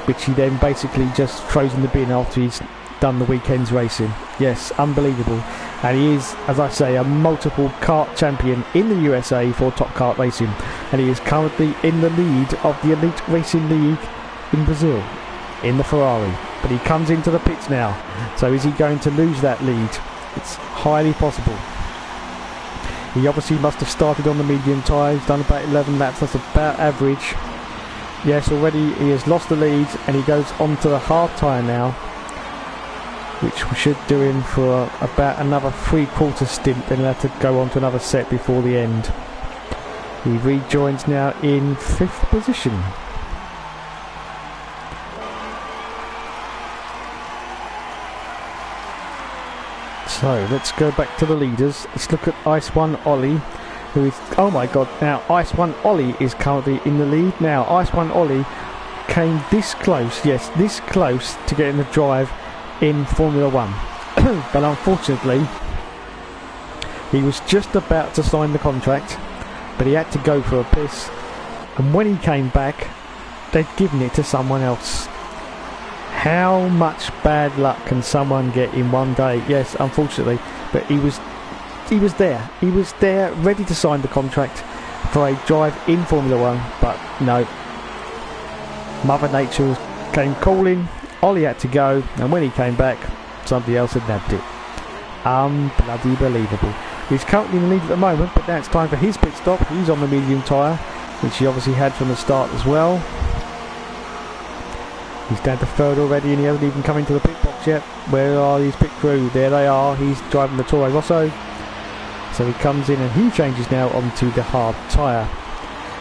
which he then basically just throws in the bin after he's done the weekend's racing. Yes, unbelievable. And he is, as I say, a multiple kart champion in the USA for Top Kart Racing. And he is currently in the lead of the Elite Racing League in Brazil, in the Ferrari. But he comes into the pits now. So is he going to lose that lead? It's highly possible. He obviously must have started on the medium tyre. He's done about 11 laps. That's about average. Yes, already he has lost the lead, and he goes on to the hard tyre now, which should do him for about another 3/4 stint. Then he'll have to go on to another set before the end. He rejoins now in 5th position. So let's go back to the leaders. Let's look at Ice One Ollie, who is, oh my god, now Ice One Ollie is currently in the lead. Now Ice One Ollie came this close, yes, this close to getting the drive in Formula 1. But unfortunately, he was just about to sign the contract, but he had to go for a piss. And when he came back, they'd given it to someone else. How much bad luck can someone get in one day? Yes, unfortunately, but he was there. He was there, ready to sign the contract for a drive in Formula 1, but no. Mother Nature came calling. Ollie had to go, and when he came back, somebody else had nabbed it. Unbloody believable. He's currently in the lead at the moment, but now it's time for his pit stop. He's on the medium tyre, which he obviously had from the start as well. He's down to 3rd already, and he hasn't even come into the pit box yet. Where are these pit crew? There they are. He's driving the Toro Rosso. So he comes in and he changes now onto the hard tyre,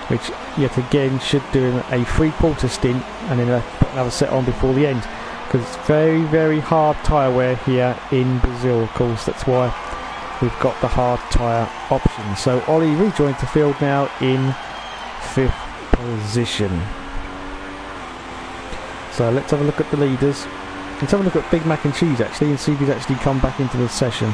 which yet again should do him a 3/4 stint, and then put another set on before the end, because it's very, very hard tyre wear here in Brazil. Of course, that's why we've got the hard tyre option. So Ollie rejoins the field now in 5th position. So let's have a look at the leaders. Let's have a look at Big Mac and Cheese actually, and see if he's actually come back into the session.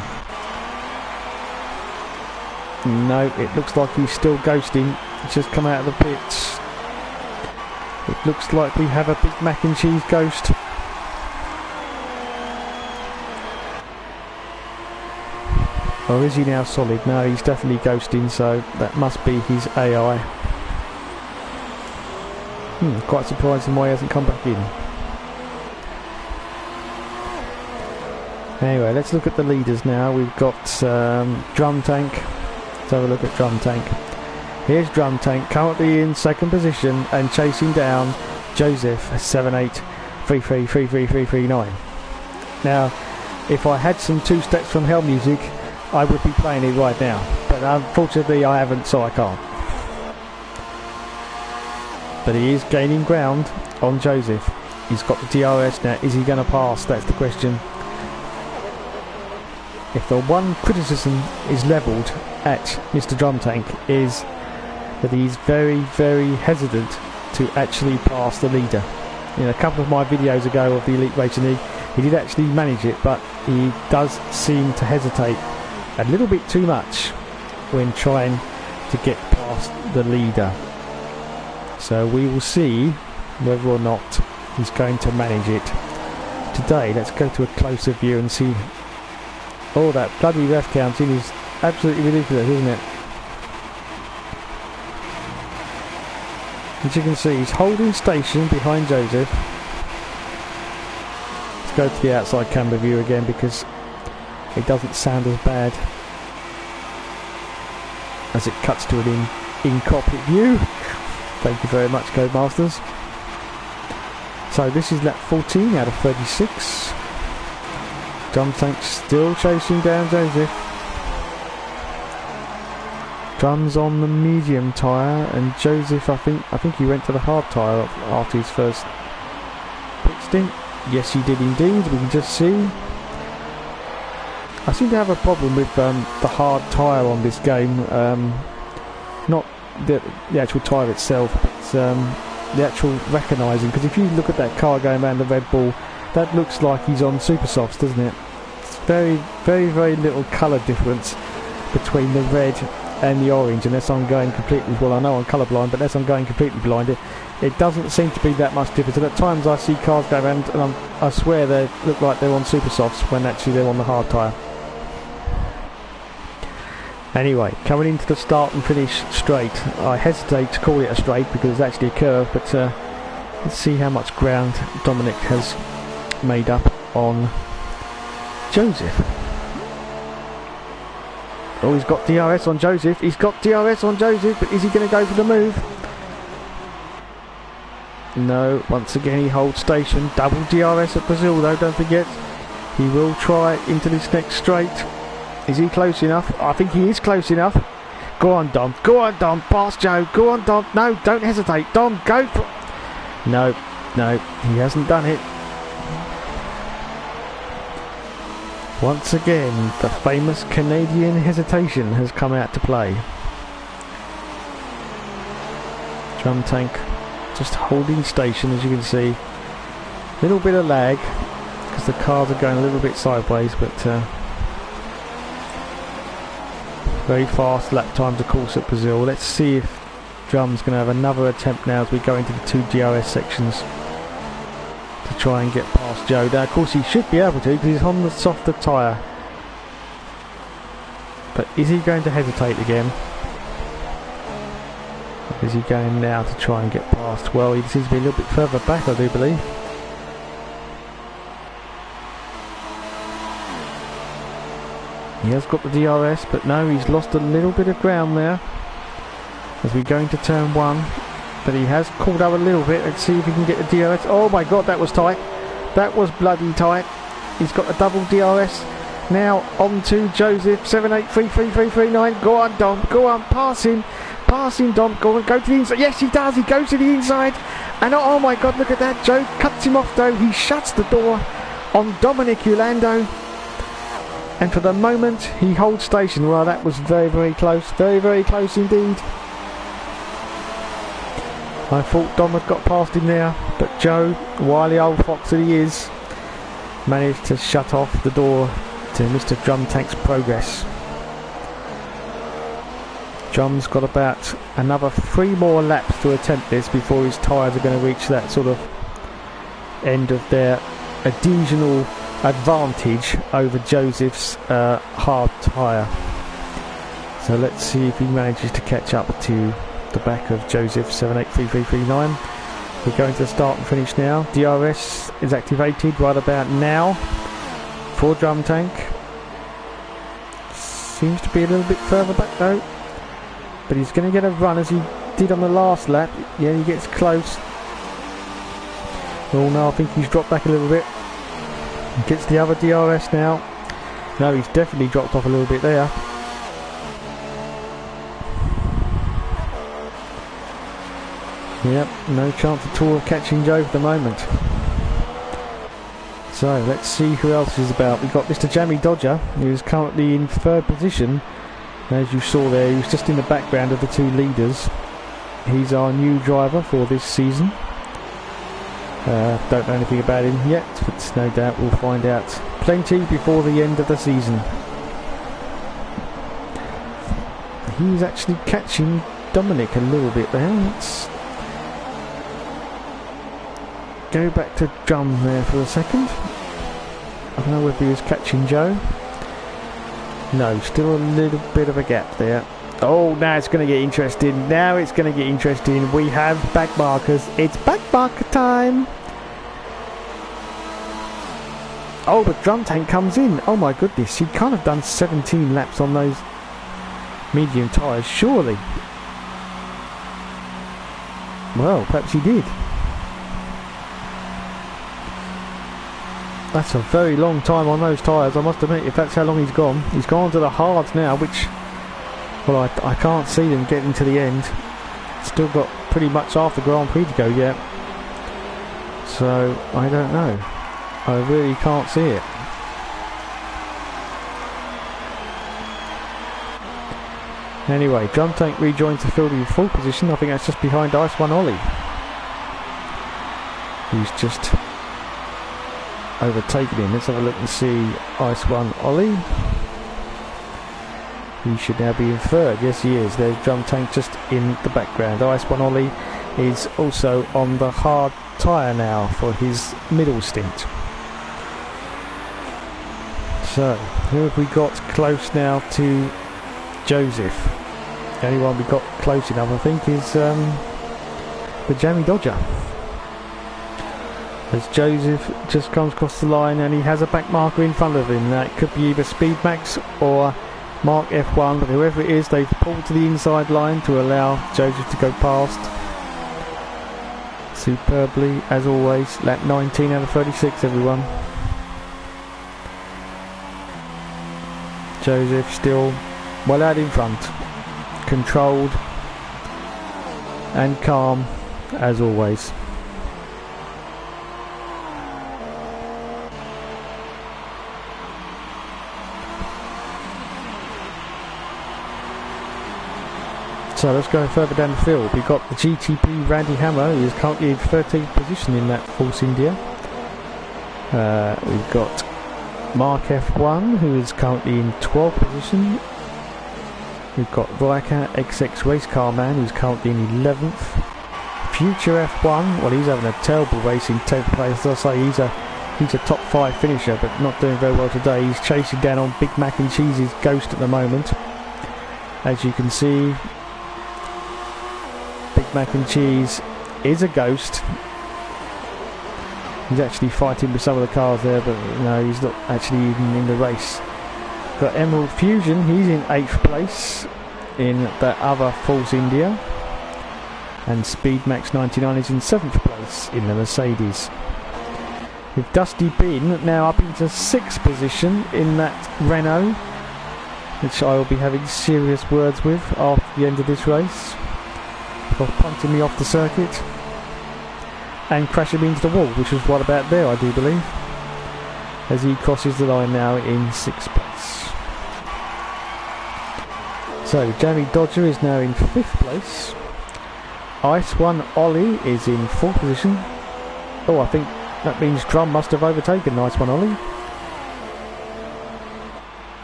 No, it looks like he's still ghosting. He's just come out of the pits. It looks like we have a Big Mac and Cheese ghost. Or is he now solid? No, he's definitely ghosting, so that must be his AI. Quite surprising why he hasn't come back in. Anyway, let's look at the leaders now. We've got Drum Tank. Let's have a look at Drum Tank. Here's Drum Tank, currently in 2nd position and chasing down Joseph 78333339. Now, if I had some 2 Steps from Hell music, I would be playing it right now. But unfortunately, I haven't, so I can't. But he is gaining ground on Joseph. He's got the DRS now. Is he going to pass? That's the question. If the one criticism is levelled at Mr. Drum Tank is that he's very, very hesitant to actually pass the leader. In a couple of my videos ago of the Elite Racing League, he did actually manage it, but he does seem to hesitate a little bit too much when trying to get past the leader. So we will see whether or not he's going to manage it today. Let's go to a closer view and see. Oh, that bloody ref counting is absolutely ridiculous, isn't it? As you can see, he's holding station behind Joseph. Let's go to the outside camera view again, because it doesn't sound as bad as it cuts to an in-cockpit view. Thank you very much, Codemasters. So this is lap 14 out of 36. Drum Tank still chasing down Joseph. Drum's on the medium tyre, and Joseph, I think he went to the hard tyre after his first pit stint. Yes, he did indeed. We can just see. I seem to have a problem with the hard tyre on this game. Not the actual tyre itself, but the actual recognising. Because if you look at that car going around the Red Bull, that looks like he's on Super Softs, doesn't it? It's very, very, very little colour difference between the red and the orange, unless I'm going completely, well, I know I'm colourblind, but unless I'm going completely blind, It doesn't seem to be that much difference, and at times I see cars go around and I swear they look like they're on super softs when actually they're on the hard tyre. Anyway, coming into the start and finish straight. I hesitate to call it a straight because it's actually a curve, but let's see how much ground Dominic has made up on Joseph. Oh, he's got DRS on Joseph. He's got DRS on Joseph, but is he going to go for the move? No, once again he holds station. Double DRS at Brazil though, don't forget. He will try into this next straight. Is he close enough? I think he is close enough. Go on, Dom. Go on, Dom. Pass Joe. Go on, Dom. No, don't hesitate. Dom, go for... No, he hasn't done it. Once again, the famous Canadian hesitation has come out to play. Drum tank just holding station, as you can see. A little bit of lag because the cars are going a little bit sideways, but very fast lap times of course at Brazil. Let's see if Drum's going to have another attempt now as we go into the 2 DRS sections to try and get past Joe. Now of course he should be able to because he's on the softer tyre, but is he going to hesitate again? Is he going now to try and get past? Well, he seems to be a little bit further back, I do believe. He has got the DRS, but no, he's lost a little bit of ground there as we go into turn 1. But he has called up a little bit. Let's see if he can get the DRS. Oh my god, that was tight. That was bloody tight. He's got a double DRS. Now on to Joseph, 783339. Go on, Dom. Go on, pass him. Pass him, Dom. Go on, go to the inside. Yes, he does. He goes to the inside. And oh my god, look at that. Joe cuts him off though. He shuts the door on Dominic Ulando. And for the moment, he holds station. Well, that was very, very close. Very, very close indeed. I thought Dom had got past him there, but Joe, wily old fox that he is, managed to shut off the door to Mr. Drum Tank's progress. Drum's got about another 3 more laps to attempt this before his tyres are going to reach that sort of end of their additional advantage over Joseph's hard tyre. So let's see if he manages to catch up to the back of Joseph, 783339. We're going to start and finish now. DRS is activated right about now for Drum Tank. Seems to be a little bit further back though, but he's going to get a run as he did on the last lap. Yeah, he gets close. Oh no, I think he's dropped back a little bit. Gets the other DRS now. No, he's definitely dropped off a little bit there. Yep, no chance at all of catching Joe for the moment. So let's see who else is about. We've got Mr. Jamie Dodger, who is currently in 3rd position. As you saw there, he was just in the background of the 2 leaders. He's our new driver for this season. Don't know anything about him yet, but no doubt we'll find out plenty before the end of the season. He's actually catching Dominic a little bit there. Let's go back to Drum there for a second. I don't know whether he was catching Joe. No, still a little bit of a gap there. Oh, now it's going to get interesting. Now it's going to get interesting. We have back markers. It's back marker time. Oh, but Drum Tank comes in. Oh my goodness, he can't have done 17 laps on those medium tyres, surely. Well, perhaps he did. That's a very long time on those tyres, I must admit, if that's how long he's gone. He's gone to the hards now, which, well, I can't see them getting to the end. Still got pretty much half the Grand Prix to go yet. So, I don't know. I really can't see it. Anyway, Drum Tank rejoins the field in 4th position. I think that's just behind Ice One Ollie, who's just overtaken him. Let's have a look and see Ice One Ollie. He should now be in 3rd. Yes, he is. There's Drum Tank just in the background. Ice One Ollie is also on the hard tyre now for his middle stint. So, who have we got close now to Joseph? The only one we got close enough, I think, is the Jamie Dodger. As Joseph just comes across the line and he has a back marker in front of him. That could be either Speedmax or Mark F1, but whoever it is, they've pulled to the inside line to allow Joseph to go past. Superbly, as always. Lap 19 out of 36, everyone. Joseph still well out in front. Controlled and calm, as always. So let's go further down the field. We've got the GTP Randy Hammer, who is currently in 13th position in that Force India. We've got Mark F1, who is currently in 12th position. We've got Riker XX Race Car Man, who's currently in 11th. Future F1, well, he's having a terrible race in 10th place. As I say, he's a top 5 finisher, but not doing very well today. He's chasing down on Big Mac and Cheese's Ghost at the moment. As you can see, Big Mac and Cheese is a ghost. He's actually fighting with some of the cars there, but no, he's not actually even in the race. Got Emerald Fusion, he's in 8th place in the other Force India. And Speedmax 99 is in 7th place in the Mercedes. With Dusty Bin now up into 6th position in that Renault, which I will be having serious words with after the end of this race, for punting me off the circuit and crashing me into the wall, which was what about there, I do believe, as he crosses the line now in 6th place. So Jamie Dodger is now in 5th place. Ice One Ollie is in 4th position. Oh, I think that means Drum must have overtaken Ice One Ollie.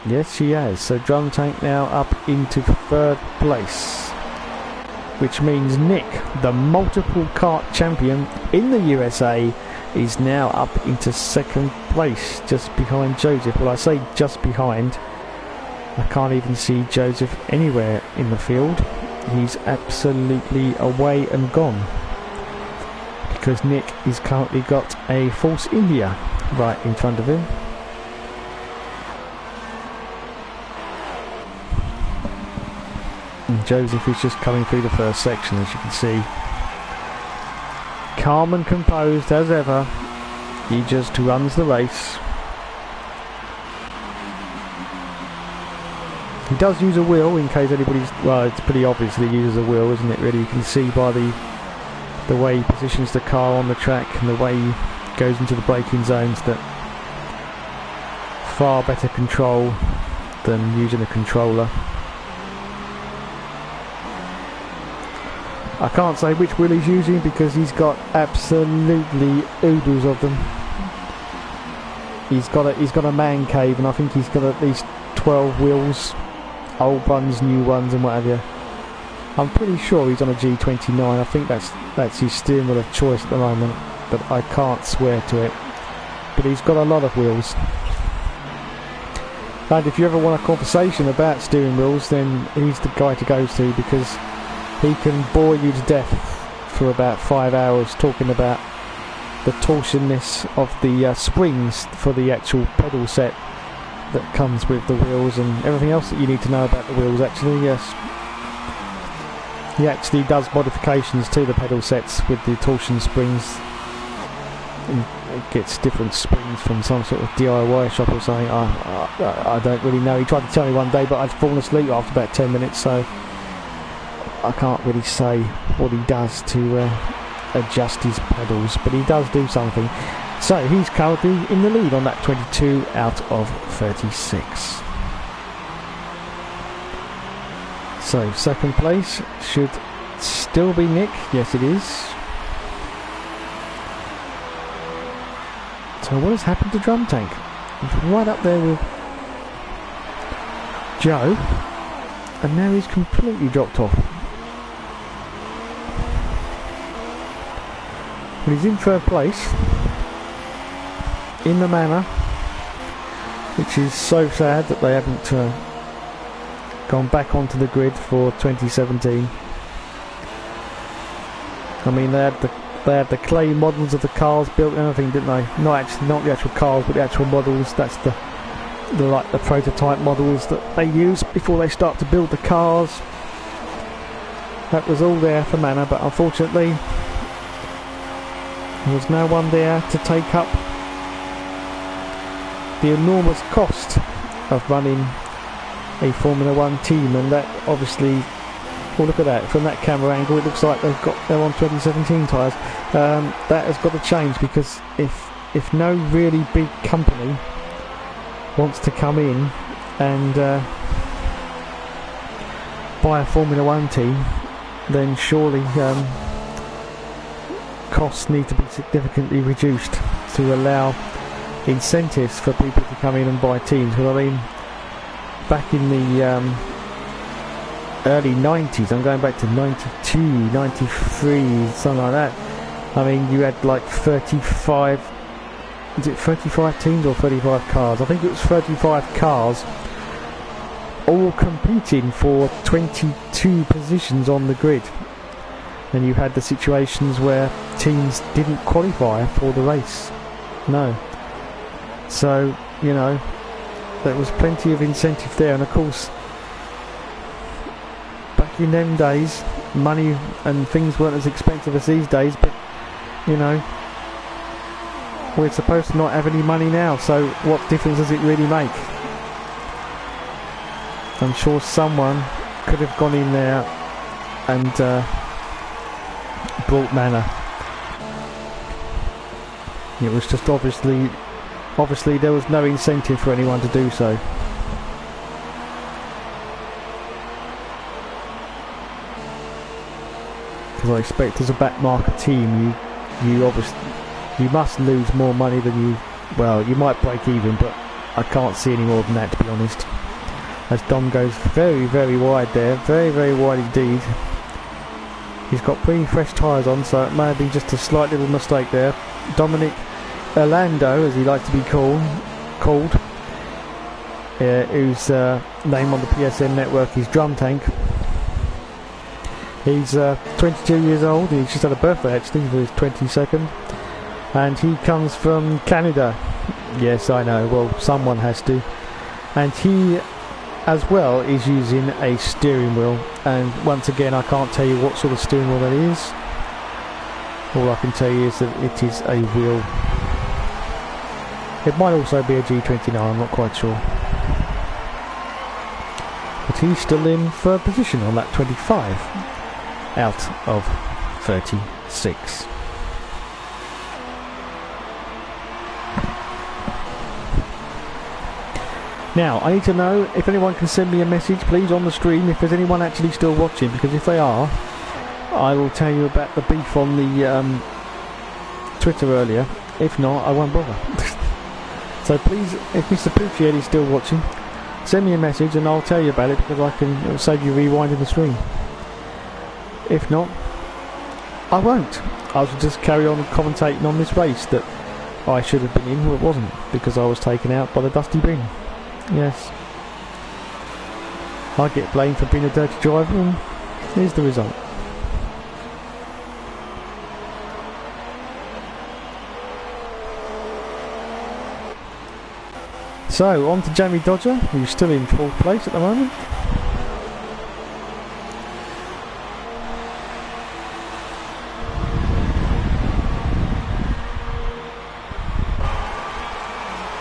Yes, she has. So Drum Tank now up into 3rd place, which means Nick, the multiple kart champion in the USA, is now up into 2nd place, just behind Joseph. Well, I say just behind. I can't even see Joseph anywhere in the field. He's absolutely away and gone, because Nick has currently got a Force India right in front of him. And Joseph is just coming through the first section, as you can see. Calm and composed as ever. He just runs the race. He does use a wheel in case anybody's... Well, it's pretty obvious that he uses a wheel, isn't it, really? You can see by the way he positions the car on the track and the way he goes into the braking zones that far better control than using a controller. I can't say which wheel he's using because he's got absolutely oodles of them. He's got a man cave, and I think he's got at least 12 wheels, old ones, new ones, and what have you. I'm pretty sure he's on a G29. I think that's his steering wheel of choice at the moment, but I can't swear to it. But he's got a lot of wheels. And if you ever want a conversation about steering wheels, then he's the guy to go to, because he can bore you to death for about 5 hours talking about the torsionness of the springs for the actual pedal set that comes with the wheels, and everything else that you need to know about the wheels. Actually, yes, he actually does modifications to the pedal sets with the torsion springs. It gets different springs from some sort of DIY shop or something. I don't really know. He tried to tell me one day, but I'd fallen asleep after about 10 minutes, so I can't really say what he does to adjust his pedals, but he does do something. So he's currently in the lead on that 22 out of 36. So second place should still be Nick. Yes, it is. So what has happened to Drum Tank? He's right up there with Joe, and now he's completely dropped off. But he's in third place in the manor, which is so sad that they haven't gone back onto the grid for 2017. I mean, they had the clay models of the cars built and everything, didn't they? Not the actual cars, but the actual models. That's the prototype models that they use before they start to build the cars. That was all there for Manor, but unfortunately there was no one there to take up the enormous cost of running a Formula 1 team, and that obviously, well, look at that, from that camera angle it looks like they're on 2017 tyres. That has got to change, because if no really big company wants to come in and buy a Formula 1 team, then surely costs need to be significantly reduced to allow incentives for people to come in and buy teams. Because I mean, back in the early 90s, I'm going back to 92, 93, something like that. I mean, you had like 35, is it 35 teams or 35 cars? I think it was 35 cars, all competing for 22 positions on the grid. And you had the situations where teams didn't qualify for the race. No. So, you know, there was plenty of incentive there, and of course, back in them days, money and things weren't as expensive as these days, but, you know, we're supposed to not have any money now, so what difference does it really make? I'm sure someone could have gone in there and brought Manor. It was just obviously there was no incentive for anyone to do so. Because I expect as a back market team, you must lose more money than you might break even, but I can't see any more than that, to be honest. As Dom goes very, very wide there, very, very wide indeed. He's got pretty fresh tyres on, so it may have been just a slight little mistake there. Dominic Orlando, as he likes to be called, whose name on the PSN network is Drum Tank. He's 22 years old, and he's just had a birthday actually, for his 22nd. And he comes from Canada. Yes, I know, well, someone has to. And he, as well, is using a steering wheel. And once again, I can't tell you what sort of steering wheel that is. All I can tell you is that it is a wheel. It might also be a G29, I'm not quite sure. But he's still in third position on that 25 out of 36. Now, I need to know if anyone can send me a message, please, on the stream, if there's anyone actually still watching, because if they are, I will tell you about the beef on the Twitter earlier. If not, I won't bother. So please, if Mr. Puccielli is still watching, send me a message and I'll tell you about it, because it'll save you rewinding the stream. If not, I won't. I will just carry on commentating on this race that I should have been in, but it wasn't, because I was taken out by the Dusty Bin. Yes. I get blamed for being a dirty driver, and here's the result. So, on to Jamie Dodger, who's still in fourth place at the moment.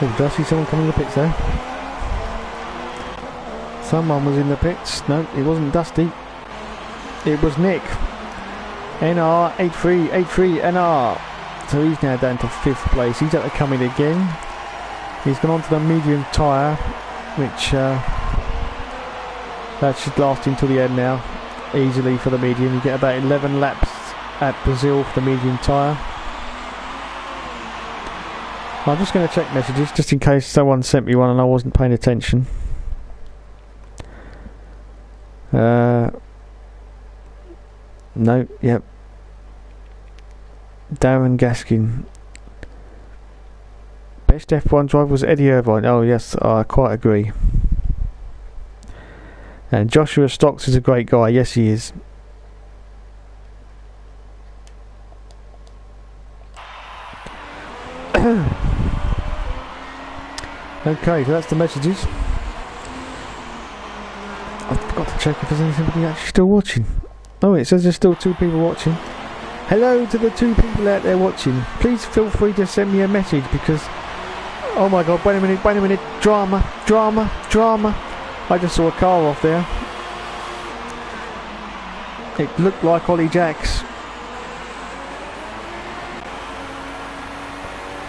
Oh, did I see someone coming in the pits there? Someone was in the pits. No, it wasn't Dusty. It was Nick. NR 83 NR. So he's now down to fifth place. He's at the coming again. He's gone on to the medium tyre, which that should last until the end now, easily for the medium. You get about 11 laps at Brazil for the medium tyre. I'm just going to check messages just in case someone sent me one and I wasn't paying attention. No, yep. Darren Gaskin. Best F1 driver was Eddie Irvine. Oh yes, I quite agree. And Joshua Stocks is a great guy. Yes, he is. Okay, so that's the messages. I forgot to check if there's anybody actually still watching. Oh, it says there's still 2 people watching. Hello to the 2 people out there watching. Please feel free to send me a message because... Oh my god, wait a minute. Drama. I just saw a car off there. It looked like Ollie Jacks.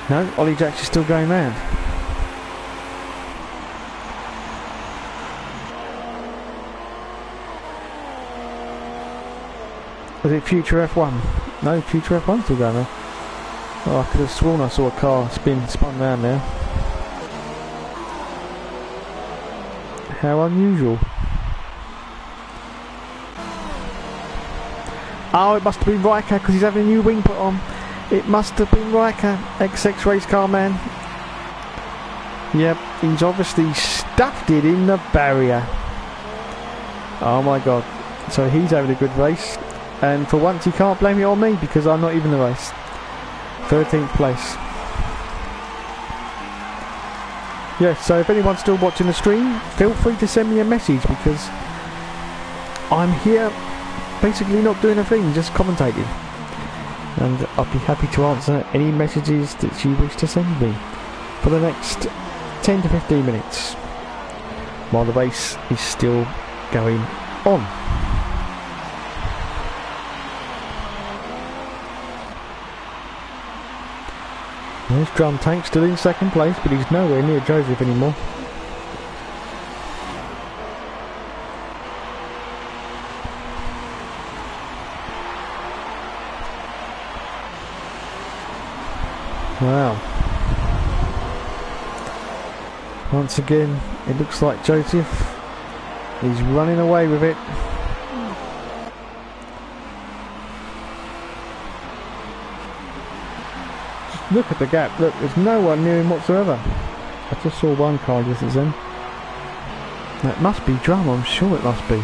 No, Ollie Jacks is still going round. Was it Future F1? No, Future F1's still going there. Oh, I could have sworn I saw a car spun round there. How unusual. Oh, it must have been Riker because he's having a new wing put on. It must have been Riker, XX race car man. Yep, he's obviously stuffed it in the barrier. Oh my god. So he's having a good race. And for once he can't blame it on me because I'm not even in the race. 13th place. Yes, so if anyone's still watching the stream, feel free to send me a message because I'm here basically not doing a thing, just commentating. And I'll be happy to answer any messages that you wish to send me for the next 10 to 15 minutes while the race is still going on. There's Drum Tank still in 2nd place, but he's nowhere near Joseph anymore. Wow. Once again, it looks like Joseph is running away with it. Look at the gap, look, there's no one near him whatsoever. I just saw one car distance in. That must be Drum, I'm sure it must be.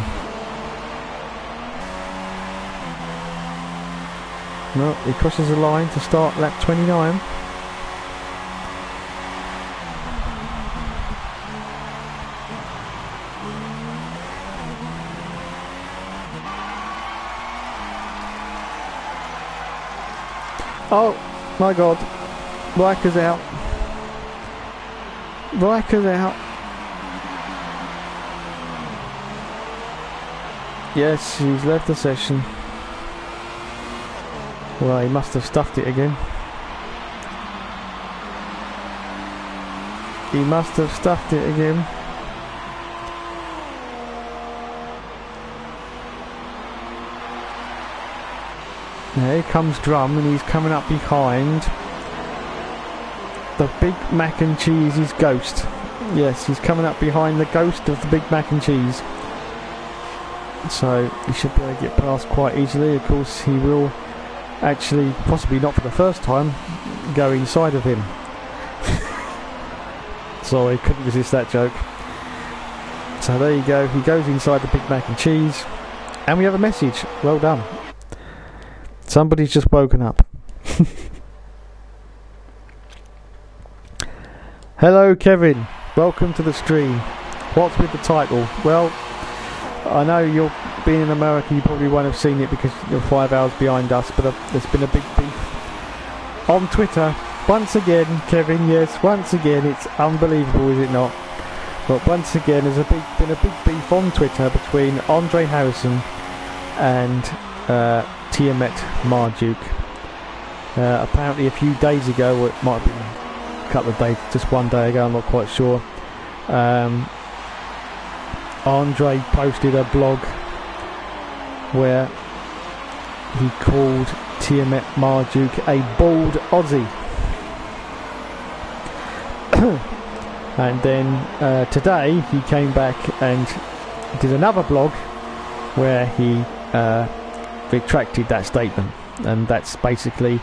No, he crosses the line to start lap 29. Oh my god. Riker's out. Riker's out. Yes, he's left the session. Well, he must have stuffed it again. He must have stuffed it again. Now here comes Drum and he's coming up behind the Big Mac and Cheese's Ghost. Yes, he's coming up behind the Ghost of the Big Mac and Cheese. So he should be able to get past quite easily. Of course he will actually, possibly not for the first time, go inside of him. Sorry, couldn't resist that joke. So there you go, he goes inside the Big Mac and Cheese. And we have a message. Well done. Somebody's just woken up. Hello Kevin, welcome to the stream. What's with the title? Well, I know you're being in America, you probably won't have seen it because you're 5 hours behind us, but there's been a big beef on Twitter. Once again, Kevin, yes, once again, it's unbelievable, is it not? But once again, there's been a big beef on Twitter between Andre Harrison and Tiamat Marduk. Apparently a few days ago, or it might have been a couple of days, just one day ago, I'm not quite sure, Andre posted a blog where he called Tiamat Marduk a bald Aussie. And then today he came back and did another blog where he retracted that statement, and that's basically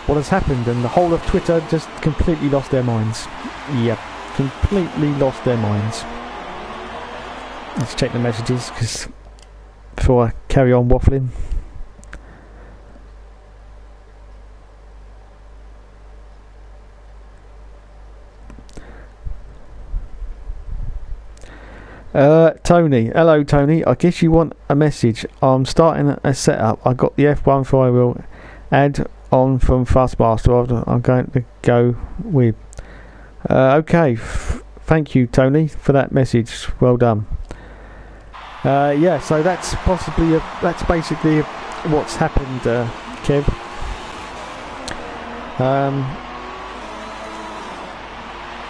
what has happened, and the whole of Twitter just completely lost their minds. Yep, completely lost their minds. Let's check the messages before I carry on waffling. Tony, hello Tony, I guess you want a message. I'm starting a setup. I got the F1 flywheel add on from Fuzzmaster. I'm going to go with. Okay, thank you Tony for that message. Well done. Yeah, so that's basically what's happened, Kev.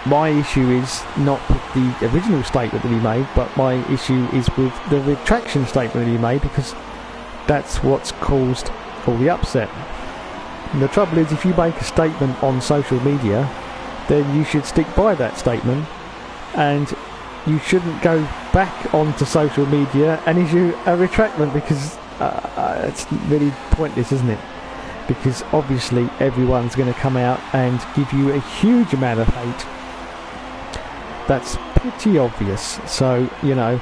My issue is not with the original statement that he made, but my issue is with the retraction statement that he made, because that's what's caused all the upset. And the trouble is, if you make a statement on social media, then you should stick by that statement, and you shouldn't go back onto social media and issue a retractment, because it's really pointless, isn't it? Because obviously everyone's going to come out and give you a huge amount of hate. That's pretty obvious. So, you know,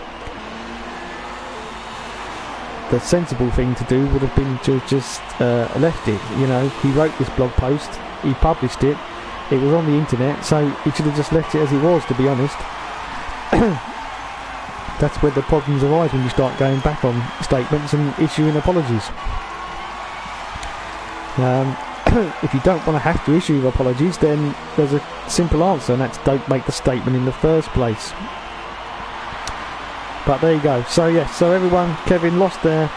the sensible thing to do would have been to just left it. You know, he wrote this blog post, he published it, it was on the internet, so he should have just left it as it was, to be honest. That's where the problems arise, when you start going back on statements and issuing apologies. If you don't want to have to issue apologies, then there's a simple answer, and that's don't make the statement in the first place. But there you go. So yeah, so everyone, Kevin lost their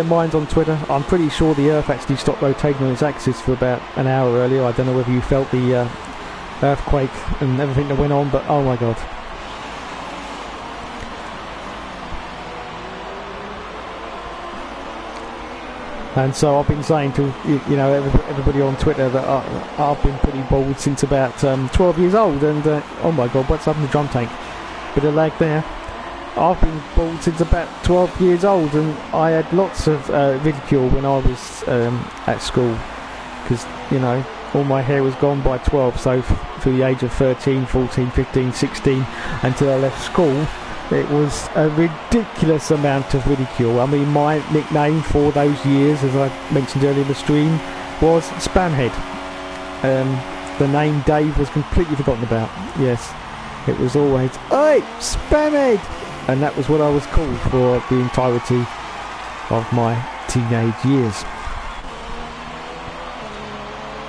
minds on Twitter. I'm pretty sure the Earth actually stopped rotating on its axis for about an hour earlier. I don't know whether you felt the earthquake and everything that went on, but oh my god. And so I've been saying to everybody on Twitter that I've been pretty bored since about 12 years old, and oh my god, what's happened to drum tank? Bit of lag there. I've been bored since about 12 years old, and I had lots of ridicule when I was at school, because all my hair was gone by 12, so through the age of 13, 14, 15, 16 until I left school, it was a ridiculous amount of ridicule. I mean, my nickname for those years, as I mentioned earlier in the stream, was Spamhead. The name Dave was completely forgotten about. Yes, it was always, "Oi, Spamhead!" And that was what I was called for the entirety of my teenage years.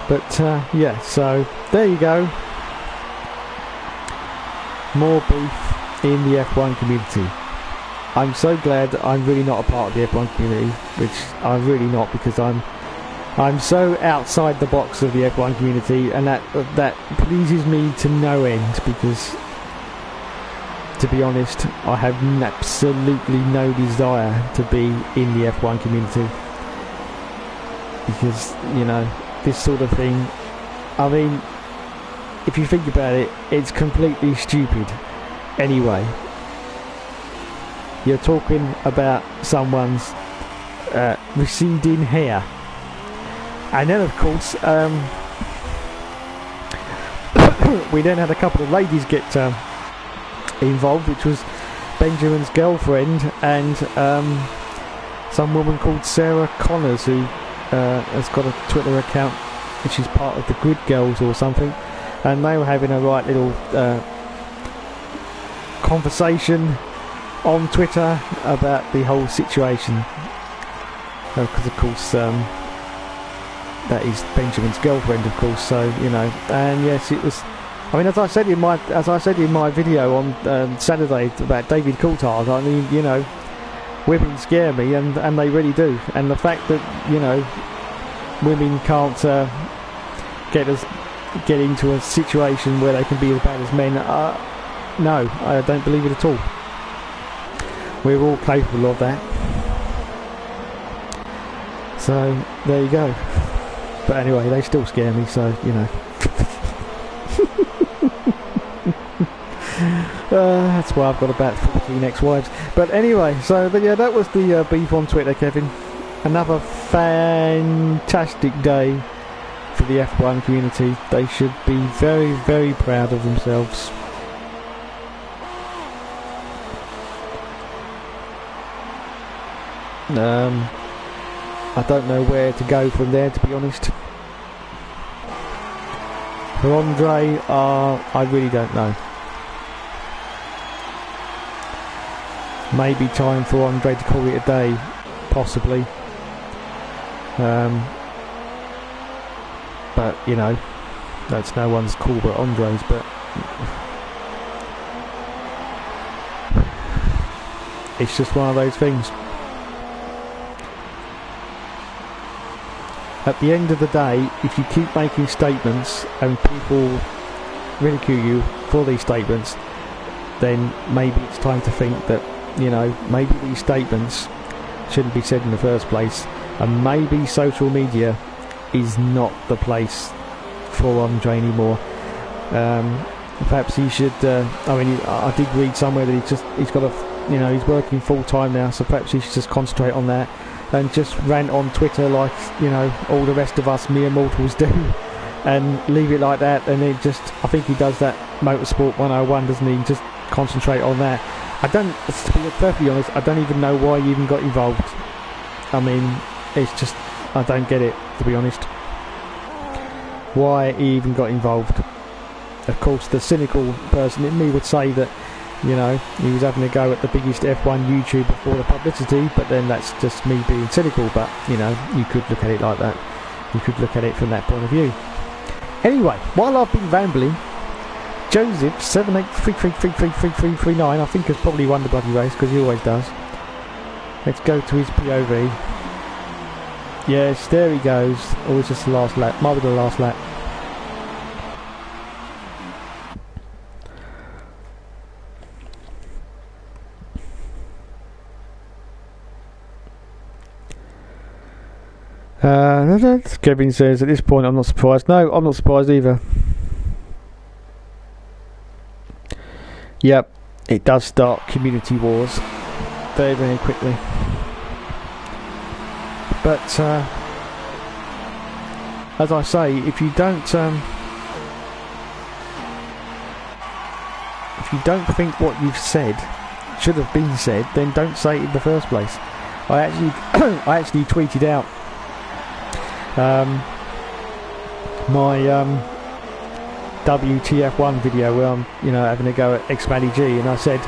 But yeah, so there you go. More beef in the F1 community. I'm so glad that I'm really not a part of the F1 community, which I'm really not, because I'm so outside the box of the F1 community, and that pleases me to no end, because to be honest, I have absolutely no desire to be in the F1 community, because this sort of thing, I mean, if you think about it, it's completely stupid. Anyway, you're talking about someone's receding hair, and then of course we then had a couple of ladies get involved, which was Benjamin's girlfriend and some woman called Sarah Connors, who has got a Twitter account, which is part of the Grid Girls or something, and they were having a right little conversation on Twitter about the whole situation, because of course that is Benjamin's girlfriend, of course. So and yes, it was. I mean, as I said in my video on Saturday about David Coulthard, I mean, women scare me, and they really do. And the fact that women can't get into a situation where they can be as bad as men. No, I don't believe it at all. We're all capable of that. So there you go. But anyway, they still scare me, so that's why I've got about 14 ex-wives. But anyway, so yeah, that was the beef on Twitter, Kevin. Another fantastic day for the F1 community. They should be very, very proud of themselves. I don't know where to go from there, to be honest. For Andre, I really don't know. Maybe time for Andre to call it a day, possibly. But, you know, that's no one's call but Andre's, but it's just one of those things. At the end of the day, if you keep making statements and people ridicule you for these statements, then maybe it's time to think that, you know, maybe these statements shouldn't be said in the first place, and maybe social media is not the place for Andre anymore. Perhaps he should. I did read somewhere that he's got a, you know, he's working full time now, so perhaps he should just concentrate on that and just rant on Twitter like, you know, all the rest of us mere mortals do, and leave it like that. And it just, I think he does that Motorsport 101, doesn't he? Just concentrate on that. I don't, to be perfectly honest, I don't even know why he even got involved. I mean, it's just, I don't get it, to be honest. Why he even got involved. Of course, the cynical person in me would say that, you know, he was having a go at the biggest F1 YouTuber for the publicity, but then that's just me being cynical. But, you know, you could look at it like that. You could look at it from that point of view. Anyway, while I've been rambling, Joseph 7833333339, I think, has probably won the bloody race, because he always does. Let's go to his POV. Yes, there he goes. Oh, it's just the last lap. Might be the last lap. Kevin says, at this point I'm not surprised. No, I'm not surprised either. Yep, it does start community wars very, very quickly. But as I say, if you don't think what you've said should have been said, then don't say it in the first place. I actually tweeted out my WTF1 video where I'm, you know, having a go at X-Matty G, and I said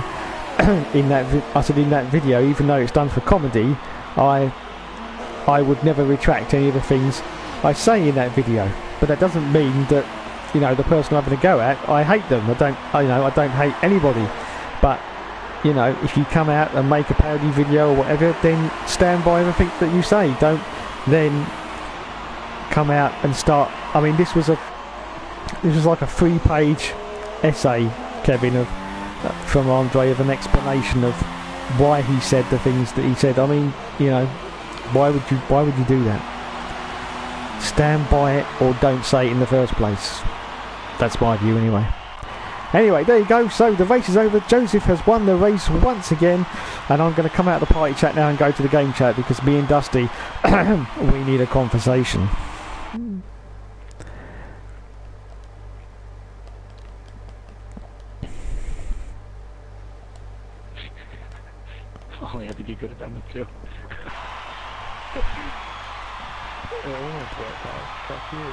in that video, even though it's done for comedy, I would never retract any of the things I say in that video. But that doesn't mean that, you know, the person I'm having a go at, I hate them. I don't hate anybody. But, you know, if you come out and make a parody video or whatever, then stand by everything that you say. Don't then come out and start. I mean, this was like a 3-page essay, Kevin, from Andre, of an explanation of why he said the things that he said. I mean, you know, why would you do that? Stand by it or don't say it in the first place. That's my view anyway. Anyway, there you go. So the race is over. Joseph has won the race once again, and I'm going to come out of the party chat now and go to the game chat, because me and Dusty, we need a conversation. Ollie had to be good at that one too. It almost worked out. Fuck you.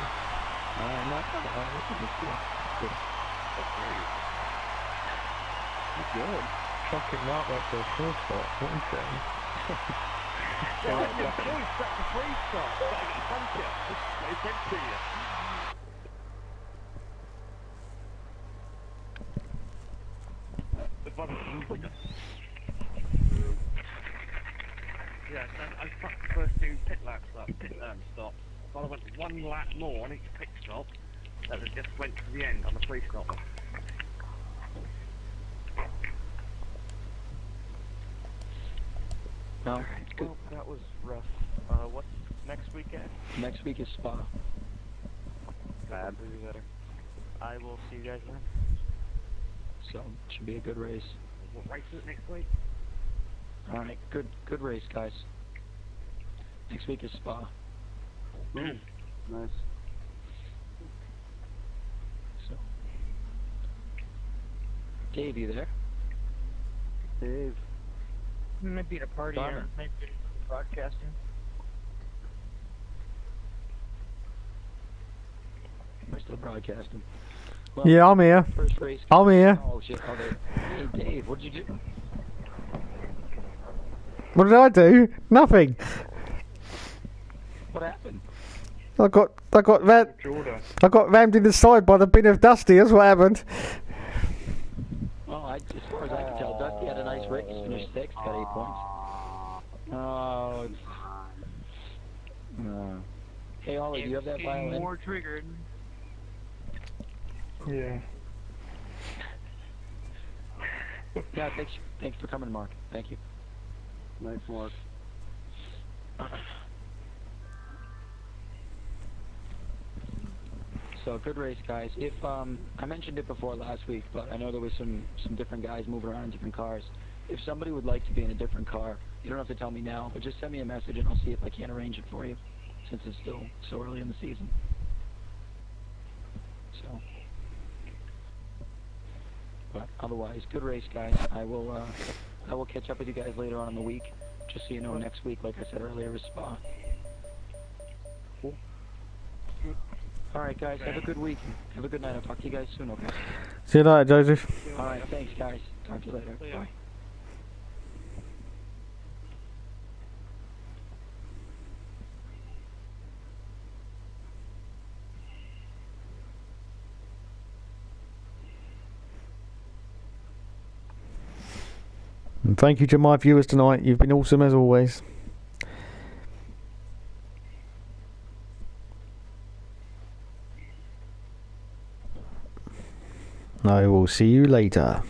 You're good. Fucking right back to the first spot. What are you saying? Your choice, that's a free start. Thank you. It's empty. Yeah, so I fucked the first 2 pit laps up, stops. But I went 1 lap more on each pit stop, that it just went to the end on the free stop. No, Well, that was rough. What's next weekend? next week is Spa. Bad. Better. I will see you guys then. So should be a good race. What race is it next week? All right, good race, guys. Next week is Spa. Nice. So, Dave, you there? Dave. Might be at a party Donna. or maybe broadcasting. We're still broadcasting. Well, Yeah, I'm here. First race. I'm here. Oh shit! Oh, there. Hey, Dave, what did you do? What did I do? Nothing. What happened? I got Jordan. I got rammed in the side by the bin of Dusty. That's what happened. Well, as far as I can tell, Dusty had a nice race. Finished sixth, got 8 points. Oh, it's... Hey, Ollie, do you have that violin? More triggered. Yeah. Yeah, thanks for coming, Mark. Thank you. Nice, Mark. So, good race, guys. If I mentioned it before last week, but I know there was some different guys moving around in different cars. If somebody would like to be in a different car, you don't have to tell me now, but just send me a message and I'll see if I can arrange it for you, since it's still so early in the season. So, but otherwise, good race, guys. I will catch up with you guys later on in the week, just so you know. Next week, like I said earlier, is Spa. Cool. All right, guys. Have a good week. Have a good night. I'll talk to you guys soon. Okay. See you later, Joseph. All right. Thanks, guys. Talk to you later. Bye. And thank you to my viewers tonight. You've been awesome as always. I will see you later.